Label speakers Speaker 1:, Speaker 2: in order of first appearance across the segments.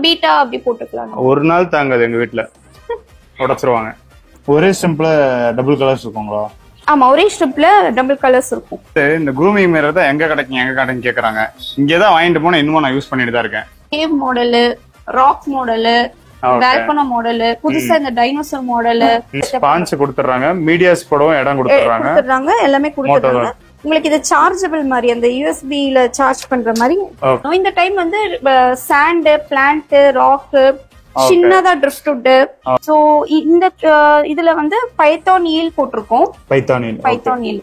Speaker 1: Beta அப்படி போட்டுக்கலாம்.
Speaker 2: ஒரு நாள் தாங்காது எங்க வீட்டுல, உடைச்சிருவாங்க.
Speaker 3: ஒரே ஸ்டெம்ப்ல டபுள் கலர்ஸ் இருக்குங்களா?
Speaker 1: ஆமா, ஒரே ஸ்ட்ரிப்ல டபுள் கலர்ஸ் இருக்கும்.
Speaker 2: இந்த க்ரூமிங் மிரர் தான் எங்க கிடைக்கும் கேக்குறாங்க. இங்கதான் வாங்கிட்டு போனா இன்னும் நான் யூஸ் பண்ணிட்டு தான் இருக்கேன்.
Speaker 1: Cave model, rock model, volcano model, புதுசா இந்த டைனோசர் மாடலு
Speaker 2: ஸ்பான்ஸ் கொடுத்துறாங்க. மீடியாஸ் போடவும் இடம் கொடுத்துறாங்க.
Speaker 1: எல்லாமே கொடுத்துறாங்க. உங்களுக்கு இது சார்ஜபிள் மாதிரி, அந்த யூஎஸ்பில சார்ஜ் பண்ற மாதிரி. இந்த டைம் வந்து சாண்ட், பிளான்ட், ராக், சின்னதா ட்ரிஃப்ட்வுட். சோ இந்த இதுல வந்து பைத்தான் ஈல் போட்டிருக்கோம். பைத்தான் ஈல்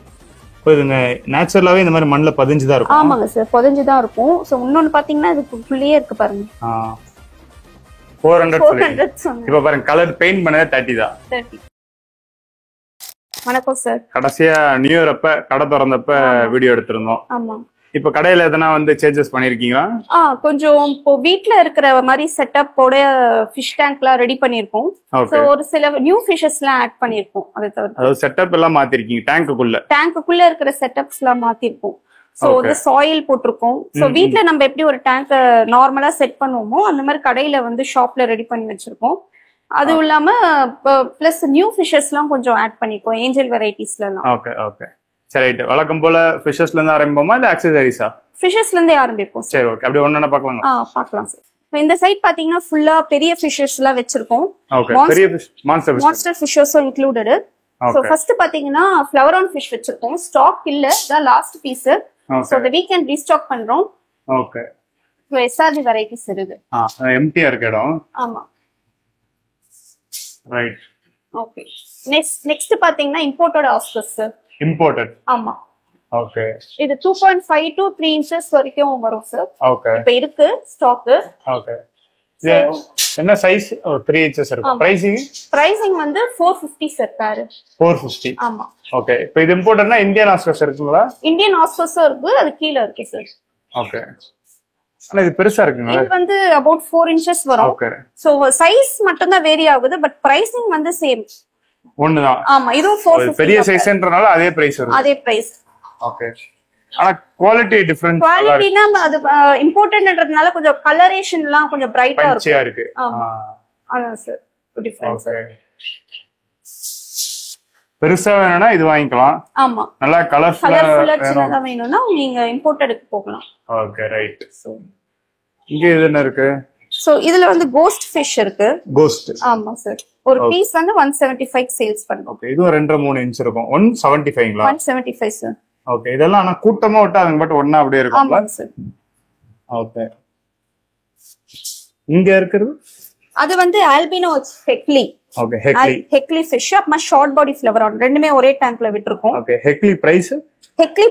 Speaker 3: இதுங்க நேச்சுரலாவே இந்த மாதிரி மண்ணுல பதிஞ்சுதான் இருக்கும்.
Speaker 1: ஆமாங்க சார், பதிஞ்சுதான் இருக்கும். சோ இன்னொன்னு பாத்தீங்கன்னா இது ஃபுல்லியே இருக்கு பாருங்க.
Speaker 2: 400. இப்ப பாருங்க, கலர் பெயிண்ட் பண்ணது 30 தான்.
Speaker 1: 30. வணக்கம் சார்.
Speaker 2: கடைசியா நியூ இயர் அப்ப கடை திறந்தப்ப வீடியோ எடுத்திருந்தோம்.
Speaker 1: ஆமா.
Speaker 2: இப்ப கடையில எதனா வந்து சேஞ்சஸ் பண்ணிருக்கீங்களா?
Speaker 1: கொஞ்சம் இப்போ வீட்ல இருக்கிற மாதிரி செட்டப்போட ஃபிஷ் டேங்க்லாம் ரெடி பண்ணிருக்கோம். சோ ஒரு சில நியூ ஃபிஷஸ் எல்லாம் ஆட் பண்ணிருக்கோம். அதாவது
Speaker 2: செட்டப் எல்லாம் மாத்திருக்கீங்க. டேங்க்குள்ள
Speaker 1: இருக்கிற செட்டப்ஸ் எல்லாம் மாத்திருக்கோம். சோ வந்து சாயில் போட்டிருக்கோம். சோ வீட்ல நம்ம எப்படி ஒரு டேங்க் நார்மலா செட் பண்ணுவோமோ அந்த மாதிரி கடையில வந்து ஷாப்ல ரெடி பண்ணி வச்சிருக்கோம். அதுவும் இல்லாம பிளஸ் நியூ ஃபிஷஸ் எல்லாம் கொஞ்சம் ஆட் பண்ணிருக்கோம், ஏஞ்சல் வெரைட்டிஸ்ல எல்லாம்.
Speaker 2: ஓகே ஓகே, சரி. வழக்கம் போல ஃபிஷஸ்ல இருந்து ஆரம்பிப்போமா இல்ல ஆக்சஸரீஸா?
Speaker 1: ஃபிஷஸ்ல இருந்தே ஆரம்பிப்போம்.
Speaker 2: சரி, ஓகே. அப்படியே ஒண்ணா பார்க்கலாமா?
Speaker 1: பார்க்கலாம் சார். இந்த சைட் பாத்தீங்கன்னா ஃபுல்லா பெரிய ஃபிஷஸ் எல்லாம் வெச்சிருக்கோம்.
Speaker 2: ஓகே, பெரிய ஃபிஷ், மான்ஸ்டர்
Speaker 1: ஃபிஷஸும் இன்க்ளூடட். சோ ஃபர்ஸ்ட் பாத்தீங்கன்னா ஃப்ளவர் ஆன் ஃபிஷ் வெச்சிருக்கோம். ஸ்டாக் இல்ல, தான் last piece. So the weekend restock பண்றோம்.
Speaker 2: ஓகே.
Speaker 1: சோ எஸ்ஆர்ஜி வெரைட்டிஸ் இருக்கு.
Speaker 2: எம்டியா இருக்கு இடம்.
Speaker 1: ஆமா,
Speaker 2: ரைட்.
Speaker 1: ஓகே. நெக்ஸ்ட் பாத்தீங்கன்னா இம்போர்ட்டட் ஆஸ்கர்ஸ்.
Speaker 2: இம்போர்ட்டட்.
Speaker 1: ஆமா.
Speaker 2: ஓகே.
Speaker 1: இது 2.5 to 3 inches வரைக்கும் வரும் சார்.
Speaker 2: ஓகே.
Speaker 1: இப்ப இருக்கு ஸ்டாக்.
Speaker 2: ஓகே. என்ன சைஸ்? 3 inches இருக்கு. பிரைசிங்
Speaker 1: வந்து 450 சார் பேர்.
Speaker 2: 450.
Speaker 1: ஆமா.
Speaker 2: ஓகே. இப்போ இது இம்போர்ட்டட்னா இந்தியன் ஆஸ்கர்ஸ் இருக்குங்களா?
Speaker 1: இந்தியன் ஆஸ்கர்ஸும் இருக்கு, அது கீழ இருக்கு சார்.
Speaker 2: ஓகே. ஆனா இது பெருசா இருக்குங்க.
Speaker 1: இது வந்து about 4 inches வரும்.
Speaker 2: ஓகே.
Speaker 1: சோ சைஸ் மட்டும் தான் வேரி ஆகுது, பட் பிரைசிங் வந்து சேம்.
Speaker 2: ஒண்ணுதான்.
Speaker 1: ஆமா, இதுவும் 450.
Speaker 2: பெரிய சைஸ்ன்றனால அதே பிரைஸ் வரும்.
Speaker 1: அதே பிரைஸ்.
Speaker 2: ஓகே. ஆனா குவாலிட்டி டிஃபரன்ஸ்.
Speaker 1: குவாலிட்டினா அது இம்போர்ட்டன்ட்ன்றதுனால கொஞ்சம் கலரேஷன்லாம் கொஞ்சம் பிரைட்டா
Speaker 2: இருக்கு.
Speaker 1: ஆமா, அதான் சார் டிஃபரன்ஸ்.
Speaker 2: பெருசா வேணும்னா இது வாங்கிக்கலாம்.
Speaker 1: ஆமா,
Speaker 2: நல்லா கலர்ஃபுல்லா
Speaker 1: சின்னதா வேணும்னா நீங்க இம்போர்ட்டடுக்கு போகலாம்.
Speaker 2: Okay, right. இங்க இது என்ன இருக்கு?
Speaker 1: சோ இதுல வந்து கோஸ்ட் ஃபிஷ் இருக்கு.
Speaker 2: கோஸ்ட்.
Speaker 1: ஆமா சார். ஒரு பீஸ் வந்து 175 சேல்ஸ் பண்றோம்.
Speaker 2: ஓகே. இது 2.5 இன்ச் இருக்கும். 175ங்களா?
Speaker 1: 175 சார்.
Speaker 2: ஓகே. இதெல்லாம் ஆனா கூட்டமா விட்டாங்க, பட் ஒண்ணா அப்படியே இருக்கும்.
Speaker 1: ஆமா சார்.
Speaker 2: ஓகே. இங்க இருக்குது
Speaker 1: அது வந்து ஆல்பினோ ஹெக்லி.
Speaker 2: ஓகே.
Speaker 1: ஹெக்லி ஃபிஷ் அப்புறமா ஷார்ட் பாடி ஃப்ளவர் ஆன் ரெண்டுமே ஒரே டேங்க்ல விட்டுருக்கோம்.
Speaker 2: ஓகே. ஹெக்லி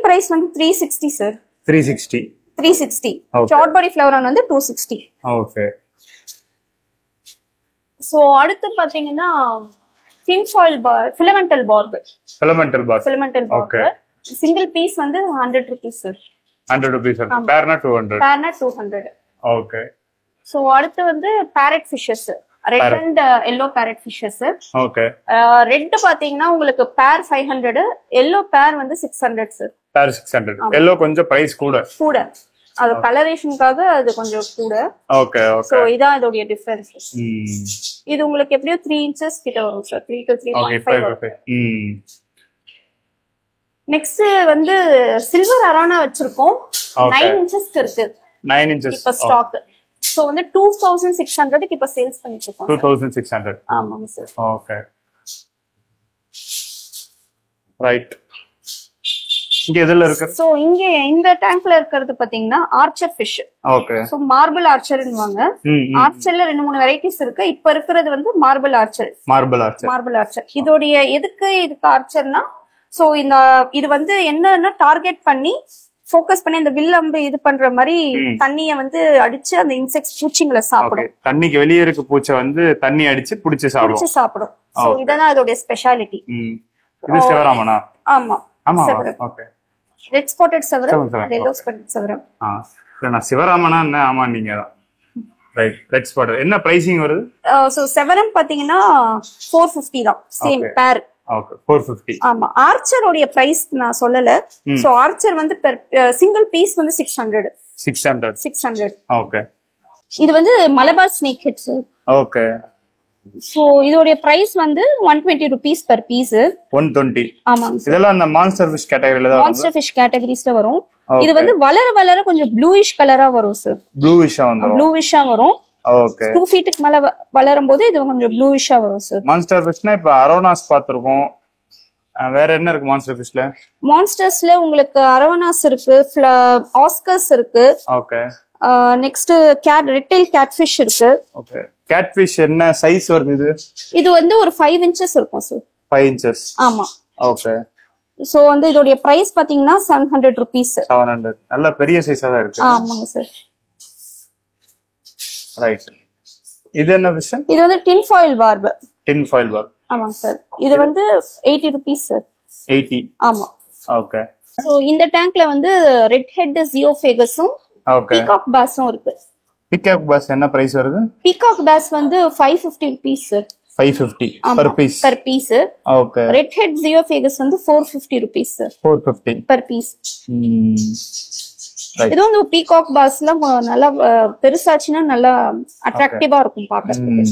Speaker 2: பிரைஸ்
Speaker 1: வந்து 360 sir.
Speaker 2: 360.
Speaker 1: Short body flowerhorn வந்து 260.
Speaker 2: ஓகே.
Speaker 1: சோ அடுத்து பாத்தீங்கன்னா tinfoil filamental barb. Okay. Single piece வந்து 100 rupees சார்.
Speaker 2: 100 rupees sir. பேர்னா
Speaker 1: 200.
Speaker 2: ஓகே.
Speaker 1: சோ அடுத்து வந்து parrot fishes, red and yellow parrot fishes.
Speaker 2: Okay.
Speaker 1: Red பாத்தீங்கன்னா உங்களுக்கு பேர் 500, yellow பேர் வந்து 600 சார்.
Speaker 2: பேர் 600. yellow கொஞ்சம் பிரைஸ் கூட.
Speaker 1: அது கலரேஷனுக்காக அது கொஞ்சம் கூட.
Speaker 2: Okay okay.
Speaker 1: சோ இதான் இதோட டிஃபரன்ஸ். இது உங்களுக்கு எப்படியோ 3 inches கிட்ட வரும் சார். 3 to 3.5.
Speaker 2: ஓகே.
Speaker 1: நெக்ஸ்ட் வந்து சில்வர் அரானா வச்சிருக்கோம். 9 inches இருக்கு.
Speaker 2: 9 inches
Speaker 1: இப்ப ஸ்டாக். சோ வந்து 2600 க்கு இப்ப சேல்ஸ் பண்ணிட்டு இருக்கோம்.
Speaker 2: 2600.
Speaker 1: ஆமாங்க சார்.
Speaker 2: Okay, right. இங்க எதுல இருக்கு?
Speaker 1: சோ இங்க இந்த டேங்க்ல இருக்கிறது பாத்தீங்கன்னா archer fish.
Speaker 2: Okay.
Speaker 1: So marble ஆர்ச்சர்ன்னுவாங்க. ஆர்ச்சர்ல 2-3 வெரைட்டிஸ் இருக்கு. இப்ப இருக்கிறது வந்து மார்பிள் ஆர்ச்சர். இதோடைய இதுக்கு ஆர்ச்சர்னா சோ இந்த இது வந்து என்னன்னா டார்கெட் பண்ணி ஃபோக்கஸ் பண்ணி அந்த வில்லம்பு இது பண்ற மாதிரி தண்ணிய வந்து அடிச்சு அந்த இன்செக்ட்ஸ் பூச்சிங்களை சாப்பிடும்.
Speaker 2: தண்ணிக்கு வெளியே இருக்க பூச்சை வந்து தண்ணி அடிச்சு புடிச்சு சாப்பிடும்.
Speaker 1: சோ இதெல்லாம் அதோட ஸ்பெஷாலிட்டி.
Speaker 2: இது செவராமனா?
Speaker 1: ஆமா ஆமா. Okay. Red spotted severum, yellow spotted severum.
Speaker 2: நான் சிவராமனா என்ன? ஆமா, நீங்க ரைட். ரெட் ஸ்பாட்டட் என்ன பிரைசிங் வருது?
Speaker 1: சோ செவரம் பாத்தீங்கன்னா 450 தான் சேம் பேர்.
Speaker 2: ஓகே, 450.
Speaker 1: ஆமா. ஆர்ச்சரோட பிரைஸ் நான் சொல்லல. சோ ஆர்ச்சர் வந்து சிங்கிள் பீஸ் வந்து 600.
Speaker 2: ஓகே.
Speaker 1: இது வந்து Malabar snake head sir.
Speaker 2: Okay.
Speaker 1: So இதோட பிரைஸ் வந்து 120 rupees per piece.
Speaker 2: 120.
Speaker 1: ஆமாங்க.
Speaker 2: இதெல்லாம் அந்த மான்ஸ்டர் ஃபிஷ் கேட்டகரியில தான்
Speaker 1: மான்ஸ்டர் ஃபிஷ் கேட்டகரிஸ்ல வரும். இது வந்து வளர வளர கொஞ்சம் ப்ளூயிஷ் கலரா வரும் சார்.
Speaker 2: ப்ளூயிஷா வந்துரும்.
Speaker 1: ப்ளூயிஷா வரும்.
Speaker 2: ஓகே.
Speaker 1: 2 ஃபீட்டுக்கு மேல வளரும் போது இது கொஞ்சம் ப்ளூயிஷா வரும் சார்.
Speaker 2: மான்ஸ்டர் ஃபிஷ்னா இப்ப அரோனாஸ் பாத்துறோம். வேற என்ன இருக்கு மான்ஸ்டர் ஃபிஷ்ல?
Speaker 1: மான்ஸ்டர்ஸ்ல உங்களுக்கு அரவனாஸ் இருக்கு, ஆஸ்கர்ஸ் இருக்கு.
Speaker 2: ஓகே.
Speaker 1: நெக்ஸ்ட் ரெட்டெயில் கேட்ஃபிஷ் இருக்கு.
Speaker 2: ஓகே. கேட்ஃபிஷ் என்ன சைஸ் வருது இது?
Speaker 1: இது வந்து ஒரு 5 inches இருக்கும் சார்.
Speaker 2: 5 inches.
Speaker 1: ஆமா.
Speaker 2: ஓகே.
Speaker 1: சோ வந்து இதோட பிரைஸ் பாத்தீங்கன்னா 700 rupees.
Speaker 2: 700. நல்ல பெரிய சைஸா தான் இருக்கு.
Speaker 1: ஆமாங்க சார்.
Speaker 2: ரைட். இது என்ன ஃபிஷ்?
Speaker 1: இது வந்து tin foil barb.
Speaker 2: Tin foil barb.
Speaker 1: ஆமாங்க சார். இது வந்து 80 rupees சார்.
Speaker 2: 80.
Speaker 1: ஆமா.
Speaker 2: ஓகே.
Speaker 1: சோ இந்த டேங்க்ல வந்து ரெட் ஹெட் ஜியோஃபேகஸும்
Speaker 2: ஓகே
Speaker 1: பீகாக் பாஸும் இருக்கு.
Speaker 2: பீகாக் பாஸ் என்ன பிரைஸ் வருது?
Speaker 1: பீகாக் பாஸ் வந்து 550 rupees sir.
Speaker 2: 550 per piece.
Speaker 1: per piece.
Speaker 2: Okay.
Speaker 1: Red head geophagus வந்து 450 rupees sir.
Speaker 2: 450
Speaker 1: per piece.
Speaker 2: Right.
Speaker 1: இது வந்து பீகாக் பாஸ்லாம் நல்லா பெருசாச்சுன்னா நல்லா அட்ராக்டிவா இருக்கும் பார்க்கிறதுக்கு.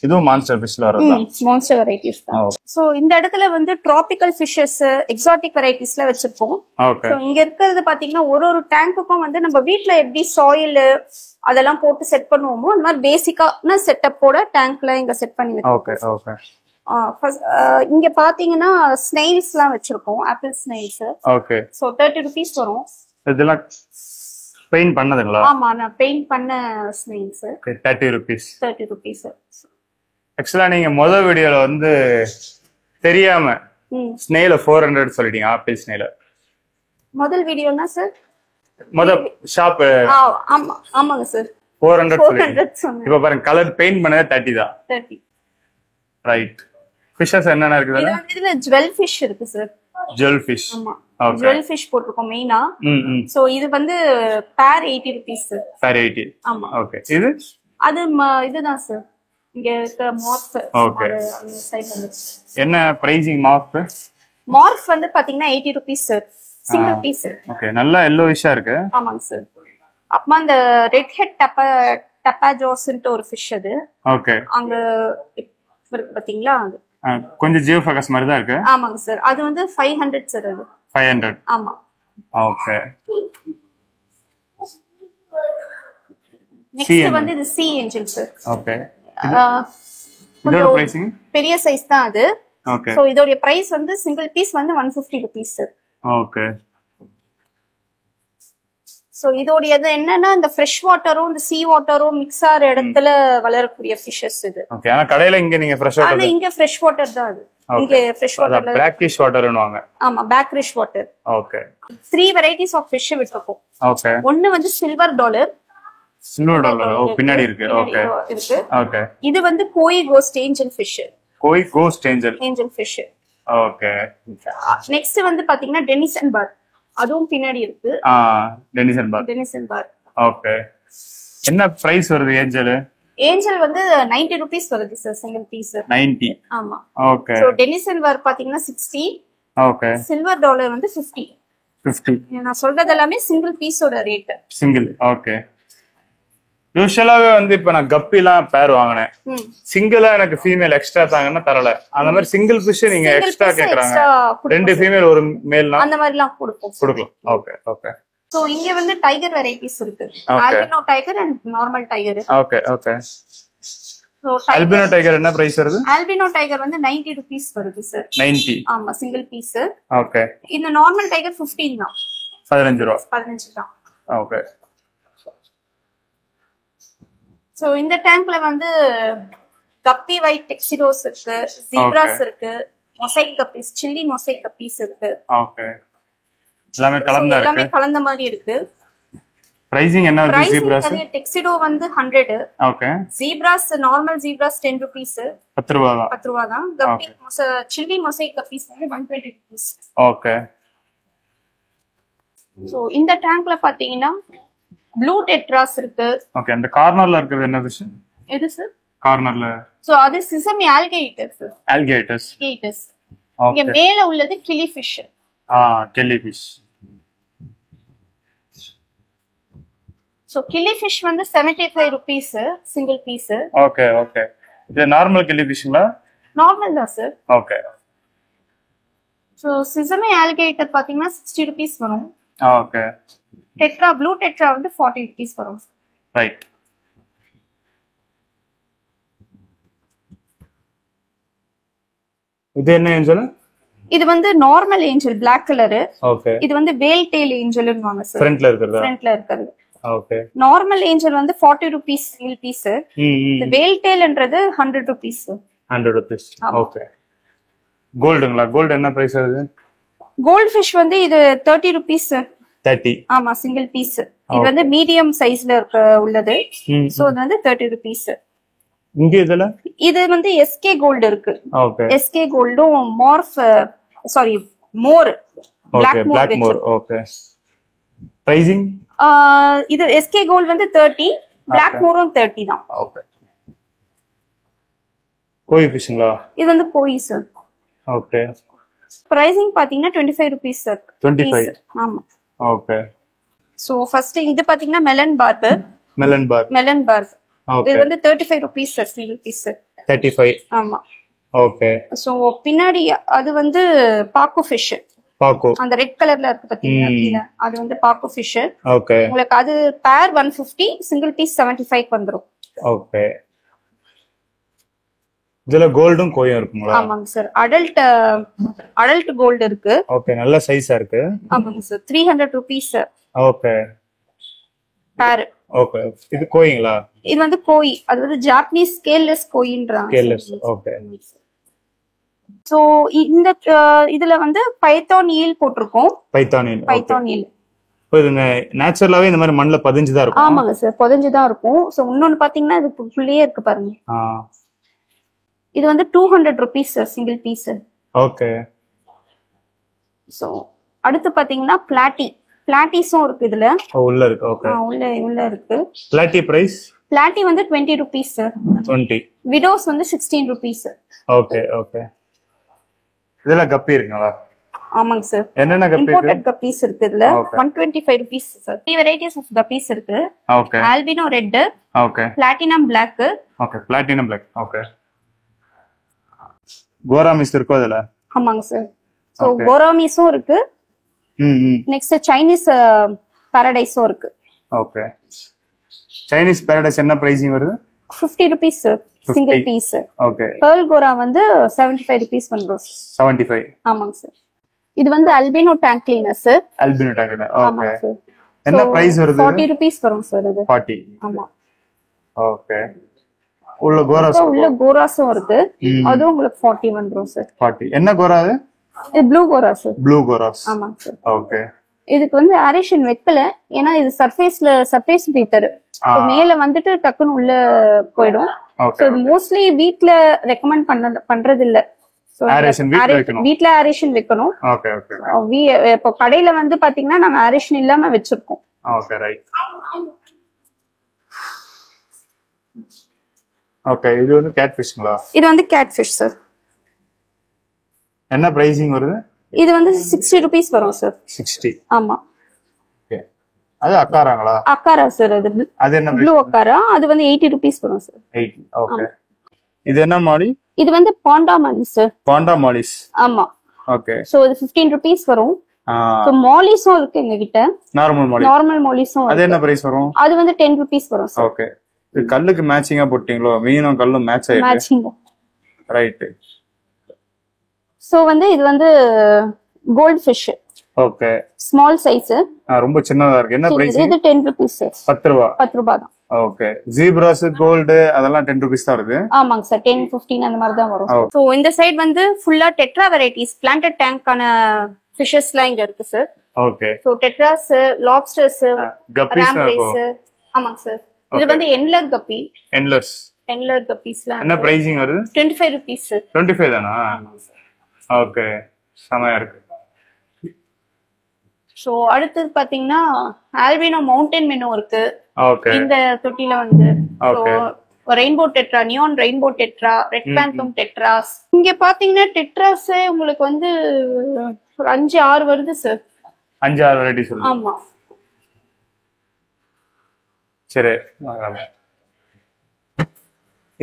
Speaker 2: இதுவும் மான்ஸ்டர் ஃபிஷ்ல வரதா?
Speaker 1: மான்ஸ்டர் வெரைட்டிஸ் தான். சோ இந்த இடத்துல வந்து டிராபிக்கல் ஃபிஷஸ், எக்ஸாட்டிக் வெரைட்டிஸ்ல வச்சிருப்போம்.
Speaker 2: ஓகே.
Speaker 1: சோ இங்க இருக்கிறது பாத்தீங்கன்னா ஒரு டேங்க்குக்கும் வந்து நம்ம வீட்ல எப்படி சாயில் அதெல்லாம் போட்டு செட் பண்ணுவோமோ அந்த மாதிரி பேசிக்கான செட்டப்போட டேங்க்ல இங்க செட் பண்ணி வச்சிருக்கோம்.
Speaker 2: ஓகே. ஓகே.
Speaker 1: இங்க பாத்தீங்கன்னா ஸ்னெயில்ஸ் எல்லாம் வச்சிருக்கோம். Apple snails.
Speaker 2: Okay.
Speaker 1: So 30 rupees வரும்.
Speaker 2: இதெல்லாம் பெயிண்ட் பண்ணதுங்களா?
Speaker 1: ஆமா, நான் பெயிண்ட் பண்ண ஸ்னெயில்ஸ்.
Speaker 2: 30 rupees.
Speaker 1: 30 rupees.
Speaker 2: ஆக்சுவலா நீங்க முதல் வீடியோல வந்து தெரியாம ஸ்னெயில 400 சொல்லிட்டீங்க. ஆப்பிள் ஸ்னெயில
Speaker 1: முதல் வீடியோனா சார்?
Speaker 2: முதல் ஷாப்.
Speaker 1: ஆமா, ஆமாங்க சார்.
Speaker 2: 400
Speaker 1: சொன்னேன்.
Speaker 2: இப்ப பாருங்க கலர் பெயிண்ட் பண்ணது 30 தான்.
Speaker 1: 30.
Speaker 2: ரைட். ஃபிஷஸ் என்னென்ன இருக்குது?
Speaker 1: இதுல ஜுவல் ஃபிஷ் இருக்கு சார்.
Speaker 2: Jewel fish.
Speaker 1: ஆமா. ஜுவல் ஃபிஷ் போட்டுருக்கோம் மெயினா. சோ இது வந்து பேர் 80 rupees சார்.
Speaker 2: பேர் 80.
Speaker 1: ஆமா.
Speaker 2: ஓகே. இது
Speaker 1: அது இதுதான் சார். இங்க இருக்க மார்ஃப்.
Speaker 2: ஓகே.
Speaker 1: அந்த சைடு வந்து
Speaker 2: என்ன பிரைசிங் மார்ஃப்?
Speaker 1: மார்ஃப் வந்து பாத்தீங்கன்னா 80 rupees sir. Single piece.
Speaker 2: Okay. நல்லா yellowish-ஆ இருக்கு.
Speaker 1: ஆமாங்க சார். அப்புறமா அந்த ரெட் ஹெட் டப்பாஜோஸ்ன்ட்டு ஒரு ஃபிஷ் அது.
Speaker 2: ஓகே.
Speaker 1: அங்க இருக்கு பாத்தீங்களா? அது
Speaker 2: கொஞ்சம் ஜியோஃபேகஸ் மாதிரி தான் இருக்கு.
Speaker 1: ஆமாங்க சார். அது வந்து 500 சார். அது
Speaker 2: 500.
Speaker 1: ஆமா.
Speaker 2: ஓகே.
Speaker 1: நெக்ஸ்ட் வந்து இது சி ஏஞ்சல் சார்.
Speaker 2: ஓகே.
Speaker 1: இதோட
Speaker 2: பிரைசிங்
Speaker 1: பெரிய சைஸ் தான் அது.
Speaker 2: ஓகே.
Speaker 1: சோ இதோட பிரைஸ் வந்து சிங்கிள் பீஸ் வந்து 150 rupees சார்.
Speaker 2: ஓகே.
Speaker 1: சோ இதோட என்னன்னா இந்த ஃப்ரெஷ் வாட்டரும் இந்த சீ வாட்டரும் மிக்ஸ் ஆற இடத்துல வளரக்கூடிய ஃபிஷஸ் இது.
Speaker 2: ஓகே. ஆனா கடையில இங்க நீங்க ஃப்ரெஷ் வாட்டர்.
Speaker 1: ஆனா இங்க ஃப்ரெஷ் வாட்டர் தான் அது. இங்க ஃப்ரெஷ் வாட்டர்ல
Speaker 2: பிளாக்கிஷ் வாட்டர்னுவாங்க.
Speaker 1: ஆமா, brackish water.
Speaker 2: Okay.
Speaker 1: 3 varieties of fish விட்டுருக்கோம்.
Speaker 2: ஓகே.
Speaker 1: ஒன்னு வந்து சில்வர் டாலர்.
Speaker 2: Silver dollar. ஓ, பின்னாடி இருக்கு. ஓகே.
Speaker 1: இருக்கு.
Speaker 2: ஓகே.
Speaker 1: இது வந்து koi ghost angel fish.
Speaker 2: Koi ghost angel
Speaker 1: fish.
Speaker 2: Okay.
Speaker 1: Next வந்து பாத்தீங்கன்னா டெனிசன் பார். அதுவும் பின்னாடி இருக்கு. Denison barb.
Speaker 2: ஓகே. என்ன பிரைஸ் வருது ஏஞ்சல்?
Speaker 1: ஏஞ்சல் வந்து 90 rupees வருது சார் சிங்கிள் பீஸ்.
Speaker 2: 90.
Speaker 1: ஆமா.
Speaker 2: ஓகே.
Speaker 1: சோ டெனிசன் பார் பாத்தீங்கன்னா 60.
Speaker 2: ஓகே.
Speaker 1: சில்வர் டாலர் வந்து 50. நான் சொல்றது எல்லாமே சிங்கிள் பீஸோட ரேட்.
Speaker 2: சிங்கிள். ஓகே. யூஷுவலாவே வந்து இப்ப நான் கப்பிலாம் பேர் வாங்கினேன். சிங்கிளா எனக்கு ஃபீமேல் எக்ஸ்ட்ரா தாங்கன்னா தரல. அந்த மாதிரி சிங்கிள் ஃபிஷ் நீங்க எக்ஸ்ட்ரா கேக்குறாங்க. 2 ஃபீமேல் 1 மேல்னா
Speaker 1: அந்த மாதிரிலாம் கொடுக்கலாம்.
Speaker 2: ஓகே. ஓகே.
Speaker 1: சோ இங்க வந்து டைகர் வெரைட்டிஸ் இருக்கு. Alpino tiger and normal tiger.
Speaker 2: Okay. Okay. So Alpino tiger என்ன பிரைஸ் வருது?
Speaker 1: ஆல்பினோ டைகர் வந்து 90 rupees வருது சார்.
Speaker 2: 90.
Speaker 1: ஆமா, சிங்கிள் பீஸ்.
Speaker 2: ஓகே.
Speaker 1: இந்த நார்மல் டைகர் 15 தான்.
Speaker 2: 15 ரூபாய்.
Speaker 1: 15 தான்.
Speaker 2: ஓகே.
Speaker 1: சோ இந்த டேங்க்ல வந்து கப்பி வைட் டெக்ஸிடோஸ் இருக்கு, ஜீப்ராஸ் இருக்கு, mosaic guppies, chilli mosaic guppies இருக்கு.
Speaker 2: ஓகே. எல்லாமே கலந்தா இருக்கு.
Speaker 1: எல்லாமே கலந்த மாதிரி இருக்கு.
Speaker 2: பிரைசிங் என்ன வருது ஜீப்ராஸ்?
Speaker 1: டெக்ஸிடோ வந்து 100.
Speaker 2: Okay.
Speaker 1: Zebras normal zebras 10 rupees.
Speaker 2: 10 ரூபாய் தான்.
Speaker 1: 10 ரூபாய் தான். கப்பி சில்லி மொசைக் கப்பீஸ் வந்து 120 rupees.
Speaker 2: ஓகே.
Speaker 1: சோ இந்த டேங்க்ல பாத்தீங்கன்னா ப்ளூ டெட்ராஸ் இருக்கு.
Speaker 2: ஓகே. அந்த கார்னர்ல இருக்குது என்ன ஃபிஷ்?
Speaker 1: எது சார்?
Speaker 2: கார்னர்ல.
Speaker 1: சோ அது சிசமி ஆல்கேட்டர்ஸ்.
Speaker 2: ஆல்கேட்டர்ஸ்.
Speaker 1: இங்க மேல உள்ளது கிளி ஃபிஷ்.
Speaker 2: கிளி ஃபிஷ்.
Speaker 1: ஸோ கில்லி ஃபிஷ் வந்து 75 rupees single piece.
Speaker 2: Okay okay. இது நார்மல் கில்லி ஃபிஷ்ங்களா?
Speaker 1: நார்மல் தான் சார்.
Speaker 2: ஓகே.
Speaker 1: ஸோ சிசமே ஆல்லிகேட்டர் பாத்தீங்கன்னா 60 ருபீஸ் வரும்.
Speaker 2: ஓகே.
Speaker 1: டெட்ரா ப்ளூ டெட்ரா வந்து 40 ருபீஸ் வரும்.
Speaker 2: ரைட். இது என்ன ஏஞ்சல்?
Speaker 1: இது வந்து normal angel black colour.
Speaker 2: Okay.
Speaker 1: இது வந்து வேல் டெயில் ஏஞ்சல்னுவாங்க சார்.
Speaker 2: ஃப்ரண்ட்ல இருக்குறதா?
Speaker 1: ஃப்ரண்ட்ல இருக்குது.
Speaker 2: ஓகே.
Speaker 1: நார்மல் ஏஞ்சல் வந்து 40 ருபீஸ் சிங்கிள் பீஸ். இந்த வேல் டெயில்ன்றது 100 ருபீஸ்.
Speaker 2: 100 ருபீஸ். ஓகே. கோல்டுங்களா? கோல்ட் என்ன பிரைஸ் ஆகுது?
Speaker 1: கோல்ட் ஃபிஷ் வந்து இது 30 ருபீஸ்.
Speaker 2: 30.
Speaker 1: ஆமா சிங்கிள் பீஸ். இது வந்து மீடியம் சைஸ்ல உள்ளது. சோ இது வந்து 30 ருபீஸ்.
Speaker 2: இங்க இதல
Speaker 1: இது வந்து எஸ்கே கோல்ட் இருக்கு.
Speaker 2: ஓகே.
Speaker 1: எஸ்கே கோல்டும் மார்ஃப் சாரி மோர்
Speaker 2: பிளாக் மோர். ஓகே. பிரைசிங்
Speaker 1: இது எஸ்கே கோல்ட் வந்து 30, பிளாக் மோரும் 30 தான்.
Speaker 2: ஓகே. கோய் ஃபிஷ்ங்களா?
Speaker 1: இது வந்து கோய் சார்.
Speaker 2: ஓகே.
Speaker 1: பிரைசிங் பாத்தீங்கன்னா 25 ருபீஸ் சார்.
Speaker 2: 25.
Speaker 1: ஆமா.
Speaker 2: ஓகே.
Speaker 1: சோ ஃபர்ஸ்ட் இது பாத்தீங்கன்னா மெலன் பார்ப்.
Speaker 2: Mellon barb.
Speaker 1: இது வந்து 35 ருபீஸ் சார் சிங்கிள் பீஸ்.
Speaker 2: 35.
Speaker 1: ஆமா.
Speaker 2: ஓகே.
Speaker 1: சோ பின்னாடி அது வந்து பாக்கு ஃபிஷ்.
Speaker 2: பாக்கு.
Speaker 1: அந்த ரெட் கலர்ல இருக்கு பாத்தீங்களா? அது வந்து பாக்கு ஃபிஷ்.
Speaker 2: ஓகே.
Speaker 1: உங்களுக்கு அது பேர் 150, சிங்கிள் பீஸ் 75 வந்துரும்.
Speaker 2: ஓகே. இதுல கோல்டும் கோயும் இருக்குங்களா?
Speaker 1: ஆமாங்க சார். அடல்ட் கோல்ட் இருக்கு.
Speaker 2: ஓகே. நல்ல சைஸா இருக்கு.
Speaker 1: ஆமாங்க சார். 300 ருபீஸ்.
Speaker 2: ஓகே.
Speaker 1: பேர்.
Speaker 2: ஓகே. இது கோயிங்களா?
Speaker 1: இது வந்து கோய். அது வந்து Japanese scaleless கோயின்றாங்க.
Speaker 2: Scaleless. Okay.
Speaker 1: So இந்த இதுல வந்து பைத்தான் ஈல் போட்டுருக்கோம். Python eel.
Speaker 3: இதுங்க நேச்சுரலாவே இந்த மாதிரி மண்ணுல பதிஞ்சுதான் இருக்கும்.
Speaker 1: ஆமாங்க சார். புதைஞ்சுதான் இருக்கும். சோ இன்னொன்னு பாத்தீங்கன்னா இது புள்ளியே இருக்கு பாருங்க. இது வந்து 200 rupees single piece.
Speaker 3: Okay.
Speaker 1: So அடுத்து பாத்தீங்கன்னா பிளாட்டிஸும் இருக்கு இதுல.
Speaker 3: உள்ள இருக்கு. ஓகே.
Speaker 1: உள்ள இருக்கு.
Speaker 3: பிளாட்டி பிரைஸ்?
Speaker 1: பிளாட்டி வந்து 20 ருபீஸ்.
Speaker 3: 20.
Speaker 1: விடோஸ் வந்து 16 ருபீஸ்.
Speaker 3: Okay okay. இதெல்லாம் கப்பி இருக்குங்களா?
Speaker 1: ஆமாங்க சார்.
Speaker 3: என்னென்ன கப்பி இருக்கு?
Speaker 1: இம்போர்ட்டட் கப்பீஸ் இருக்கு இதுல. 125 rupees sir. 3 varieties of guppies இருக்கு.
Speaker 2: Okay.
Speaker 1: Albino red.
Speaker 2: Okay.
Speaker 1: Platinum black.
Speaker 2: Okay. Platinum black. Okay. Gouramis இருக்கோ அதுல?
Speaker 1: ஆமாங்க சார். சோ கோராமிஸும் இருக்கு. நெக்ஸ்ட் சைனீஸ் பாரடைஸும் இருக்கு.
Speaker 2: ஓகே. சைனீஸ் பாரடைஸ் என்ன பிரைசிங் வருது?
Speaker 1: 50 rupees single piece.
Speaker 2: Okay.
Speaker 1: Pearl கோரா வந்து 75 ருபீஸ் வந்துரும்.
Speaker 2: 75.
Speaker 1: ஆமாங்க சார். இது வந்து albino tank cleaner sir.
Speaker 2: Albino tank cleaner. Okay. என்ன பிரைஸ் வருது?
Speaker 1: 40 ருபீஸ் வரும் சார் இது.
Speaker 2: 40.
Speaker 1: ஆமா.
Speaker 2: ஓகே. உள்ள
Speaker 1: கோராஸும் இருக்கு. அது உங்களுக்கு 40 வந்துரும் சார்.
Speaker 2: 40. என்ன கோரா அது?
Speaker 1: இது ப்ளூ கோரா சார்.
Speaker 2: ப்ளூ கோராஸ்.
Speaker 1: ஆமாங்க சார்.
Speaker 2: ஓகே.
Speaker 1: இதுக்கு வந்து ஏரேஷன் வைக்கல. ஏன்னா இது சர்ஃபேஸ் பீட்டர். மேல வந்துட்டு டக்குன்னு உள்ள போயிடும். சோ இது மோஸ்ட்லி வீட்ல ரெக்கமெண்ட் பண்றது இல்ல. வீட்ல ஏரேஷன் வைக்கணும்.
Speaker 2: Okay okay.
Speaker 1: இப்போ கடையில வந்து பாத்தீங்கன்னா நாங்க ஏரேஷன் இல்லாம வச்சிருக்கோம்.
Speaker 2: Okay right. ஓகே. இது வந்து கேட் ஃபிஷ்ங்களா?
Speaker 1: இது வந்து கேட் ஃபிஷ் சார்.
Speaker 2: என்ன பிரைசிங் வருது?
Speaker 1: இது வந்து 60 ருபீஸ் வரும் சார்.
Speaker 2: 60.
Speaker 1: ஆமா.
Speaker 2: ஓகே. அது அக்காராங்களா?
Speaker 1: அக்காரா சார். அது என்ன ப்ளூ அக்காரா? அது வந்து 80 ருபீஸ் வரும் சார்.
Speaker 2: 80. ஓகே. இது என்ன மாலி?
Speaker 1: இது வந்து பாண்டா மாலி சார்.
Speaker 2: பாண்டா மாலிஸ்.
Speaker 1: ஆமா.
Speaker 2: ஓகே.
Speaker 1: சோ இது 15 ருபீஸ் வரும். சோ மாலிஸும் இருக்கு எங்க கிட்ட. நார்மல் மாலிஸும்.
Speaker 2: அது என்ன பிரைஸ் வரும்?
Speaker 1: அது வந்து 10 ருபீஸ் வரும் சார்.
Speaker 2: ஓகே. இது கல்லுக்கு மேட்சிங்கா போட்டீங்களோ? மீனும் கல்லும் மேட்ச் ஆயிருக்கு.
Speaker 1: மேட்சிங்.
Speaker 2: ரைட்.
Speaker 1: சோ வந்து இது வந்து goldfish.
Speaker 2: Okay.
Speaker 1: Small size.
Speaker 2: ரொம்ப சின்னதா இருக்கு. என்ன பிரைஸ்?
Speaker 1: இது 10 ருபீஸ்.
Speaker 2: 10 ரூபாய்.
Speaker 1: 10 ரூபாய் தான்.
Speaker 2: ஓகே. ஜீப்ராஸ் கோல்ட் அதெல்லாம் 10 ருபீஸ் தான் வருது.
Speaker 1: ஆமாங்க சார். 10 15 அந்த மாதிரி தான் வரும். சோ இந்த சைடு வந்து ஃபுல்லா டெட்ரா வெரைட்டிஸ் பிளான்டட் டேங்க்கான ஃபிஷஸ்லாம் இங்க இருக்கு sir.
Speaker 2: Okay.
Speaker 1: So tetras, lobsters,
Speaker 2: guppies
Speaker 1: ராம்ரேஸ். ஆமாங்க சார். இது வந்து என்லர் கப்பி. என்லர் கப்பீஸ்லாம்.
Speaker 2: என்ன பிரைசிங் வருது?
Speaker 1: 25 ருபீஸ்.
Speaker 2: 25 தானா? ஓகே. சமயா இருக்கு.
Speaker 1: சோ அடுத்து பாத்தீங்கன்னா ஆல்பினோ மவுண்டன் மெனு இருக்கு.
Speaker 2: ஓகே.
Speaker 1: இந்த தொட்டில வந்து
Speaker 2: okay.
Speaker 1: Rainbow tetra, neon rainbow tetra, red phantom Tedros. இங்க பாத்தீங்கன்னா டெட்ராஸ் உங்களுக்கு வந்து ஒரு 5-6 வருது சார்.
Speaker 2: 5-6 வெரைட்டிஸ் வருது.
Speaker 1: ஆமா.
Speaker 2: சரி.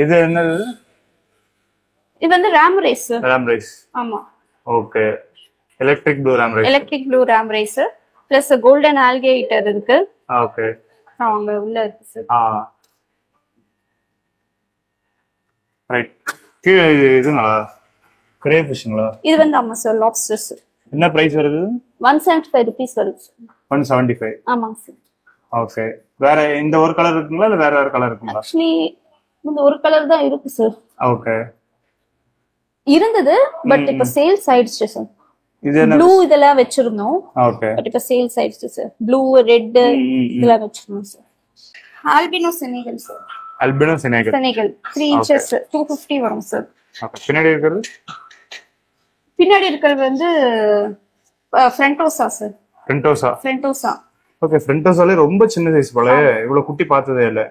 Speaker 2: இது என்னது?
Speaker 1: இது வந்து ரேம் ரேஸ்.
Speaker 2: ரேம் ரேஸ்.
Speaker 1: ஆமா.
Speaker 2: ஓகே. எலக்ட்ரிக் ப்ளூ ரேம் ரேஸ்.
Speaker 1: எலக்ட்ரிக் ப்ளூ ரேம் ரேஸ் பிளஸ் கோல்டன் ஆல்கேட்டர் இருக்கு.
Speaker 2: ஓகே.
Speaker 1: அங்க உள்ள இருக்கு சார்.
Speaker 2: ரைட். இதுங்களா? கிரே ஃபிஷ்ங்களா?
Speaker 1: இது வந்து ஆமா சார் லாப்ஸ்டர்ஸ்.
Speaker 2: என்ன பிரைஸ் வருது?
Speaker 1: 175 rupees வருது.
Speaker 2: 175.
Speaker 1: ஆமாங்க சார்.
Speaker 2: ஓகே. வேற இந்த ஒரு கலர் இருக்குங்களா இல்ல வேற கலர் இருக்குங்களா?
Speaker 1: ஆக்சுவலி இந்த ஒரு கலர் தான் இருக்கு சார்.
Speaker 2: ஓகே.
Speaker 1: இருந்தது பட் இப்ப சேல்ஸ் ஆயிடுச்சு சார்.
Speaker 2: இது என்ன?
Speaker 1: ப்ளூ இதெல்லாம் வெச்சிருந்தோம்.
Speaker 2: ஓகே.
Speaker 1: பட் இப்ப சேல்ஸ் ஆயிடுச்சு சார். ப்ளூ, ரெட் இதெல்லாம் வெச்சிருந்தோம் sir. Albino Senegal sir.
Speaker 2: Albino Senegal.
Speaker 1: Senegal 3 inches 250 வரும் சார்.
Speaker 2: ஓகே. பின்னாடி இருக்கிறது?
Speaker 1: பின்னாடி இருக்கிறது வந்து ஃப்ரண்டோசா சார். ஃப்ரண்டோசா.
Speaker 2: ஓகே. ஃப்ரண்டோசாலே ரொம்ப சின்ன சைஸ் போல. இவ்வளவு குட்டி பார்த்ததே இல்ல.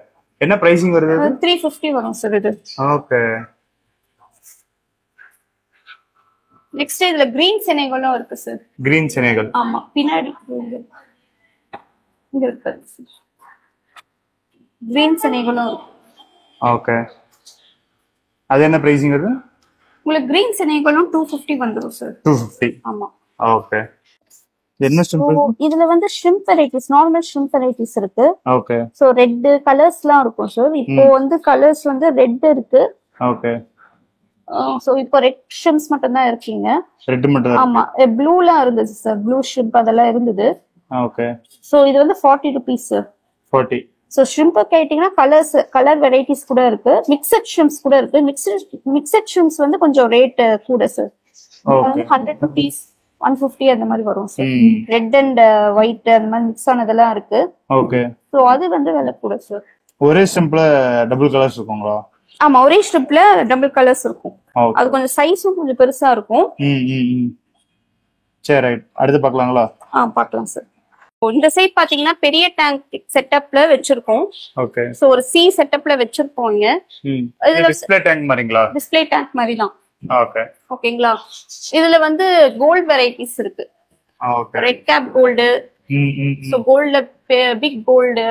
Speaker 2: என்ன பிரைசிங் வருது?
Speaker 1: 350 வரும் சார் இது.
Speaker 2: ஓகே.
Speaker 1: நெக்ஸ்ட் இதுல கிரீன் செனகலும் இருக்கு சார்.
Speaker 2: Green Senegal.
Speaker 1: ஆமா. பின்னாடி இங்க இருக்கு. கிரீன் செனகலும்.
Speaker 2: ஓகே. அது என்ன பிரைசிங் வருது?
Speaker 1: உங்களுக்கு கிரீன் செனகலும் 250 வந்துரும் சார்.
Speaker 2: 250.
Speaker 1: ஆமா.
Speaker 2: ஓகே. என்ன ஷ்ரிம்ப்?
Speaker 1: இதுல வந்து shrimp varieties, normal shrimp varieties இருக்கு.
Speaker 2: ஓகே.
Speaker 1: சோ ரெட் கலர்ஸ்லாம் இருக்கும் சார். இப்போ வந்து கலர்ஸ் வந்து ரெட் இருக்கு.
Speaker 2: ஓகே.
Speaker 1: சோ இப்போ ரெட் ஷ்ரிம்ப்ஸ் மட்டும் தான் இருக்கீங்க.
Speaker 2: ரெட் மட்டும் தான்.
Speaker 1: ஆமா. ப்ளூலாம் இருந்துச்சு சார். ப்ளூ ஷ்ரிம்ப் அதெல்லாம் இருந்தது.
Speaker 2: ஓகே.
Speaker 1: சோ இது வந்து 40 rupees சார்.
Speaker 2: 40.
Speaker 1: சோ ஷ்ரிம்ப் கேட்டிங்கன்னா கலர் வெரைட்டிஸ் கூட இருக்கு. மிக்சட் ஷ்ரிம்ப்ஸ் கூட இருக்கு. மிக்சட் ஷ்ரிம்ப்ஸ் வந்து கொஞ்சம் ரேட் கூட சார்.
Speaker 2: ஓகே.
Speaker 1: 100 rupees 150 அந்த மாதிரி வரும் சார். ரெட் அண்ட் ஒயிட் அந்த மாதிரி மிக்ஸ் ஆனதெல்லாம் இருக்கு.
Speaker 2: ஓகே.
Speaker 1: சோ அது வந்து விலை கூட சார்.
Speaker 2: ஒரே ஷ்ரிம்ப்ல டபுள் கலர்ஸ் இருக்குங்களா?
Speaker 1: ஆமா. ஒரே ஷ்ரிம்ப்ல டபுள் கலர்ஸ் இருக்கும். அது கொஞ்சம் சைஸும் கொஞ்சம் பெருசா இருக்கும்.
Speaker 2: சரி ரைட். அடுத்து பார்க்கலாங்களா?
Speaker 1: பார்க்கலாம் சார். இந்த சைட் பாத்தீங்கன்னா பெரிய டேங்க் செட்டப்ல வெச்சிருக்கோம்.
Speaker 2: ஓகே.
Speaker 1: சோ ஒரு சி செட்டப்ல வெச்சிருப்போம் இங்க.
Speaker 2: இது டிஸ்ப்ளே டேங்க் மாதிரிங்களா?
Speaker 1: டிஸ்ப்ளே டேங்க் மாதிரி தான்.
Speaker 2: ஓகே.
Speaker 1: ஓகேங்களா? இதுல வந்து கோல்ட் வெரைட்டிஸ் இருக்கு.
Speaker 2: Okay.
Speaker 1: Red cap gold. So கோல்ட்ல பிக் கோல்டு,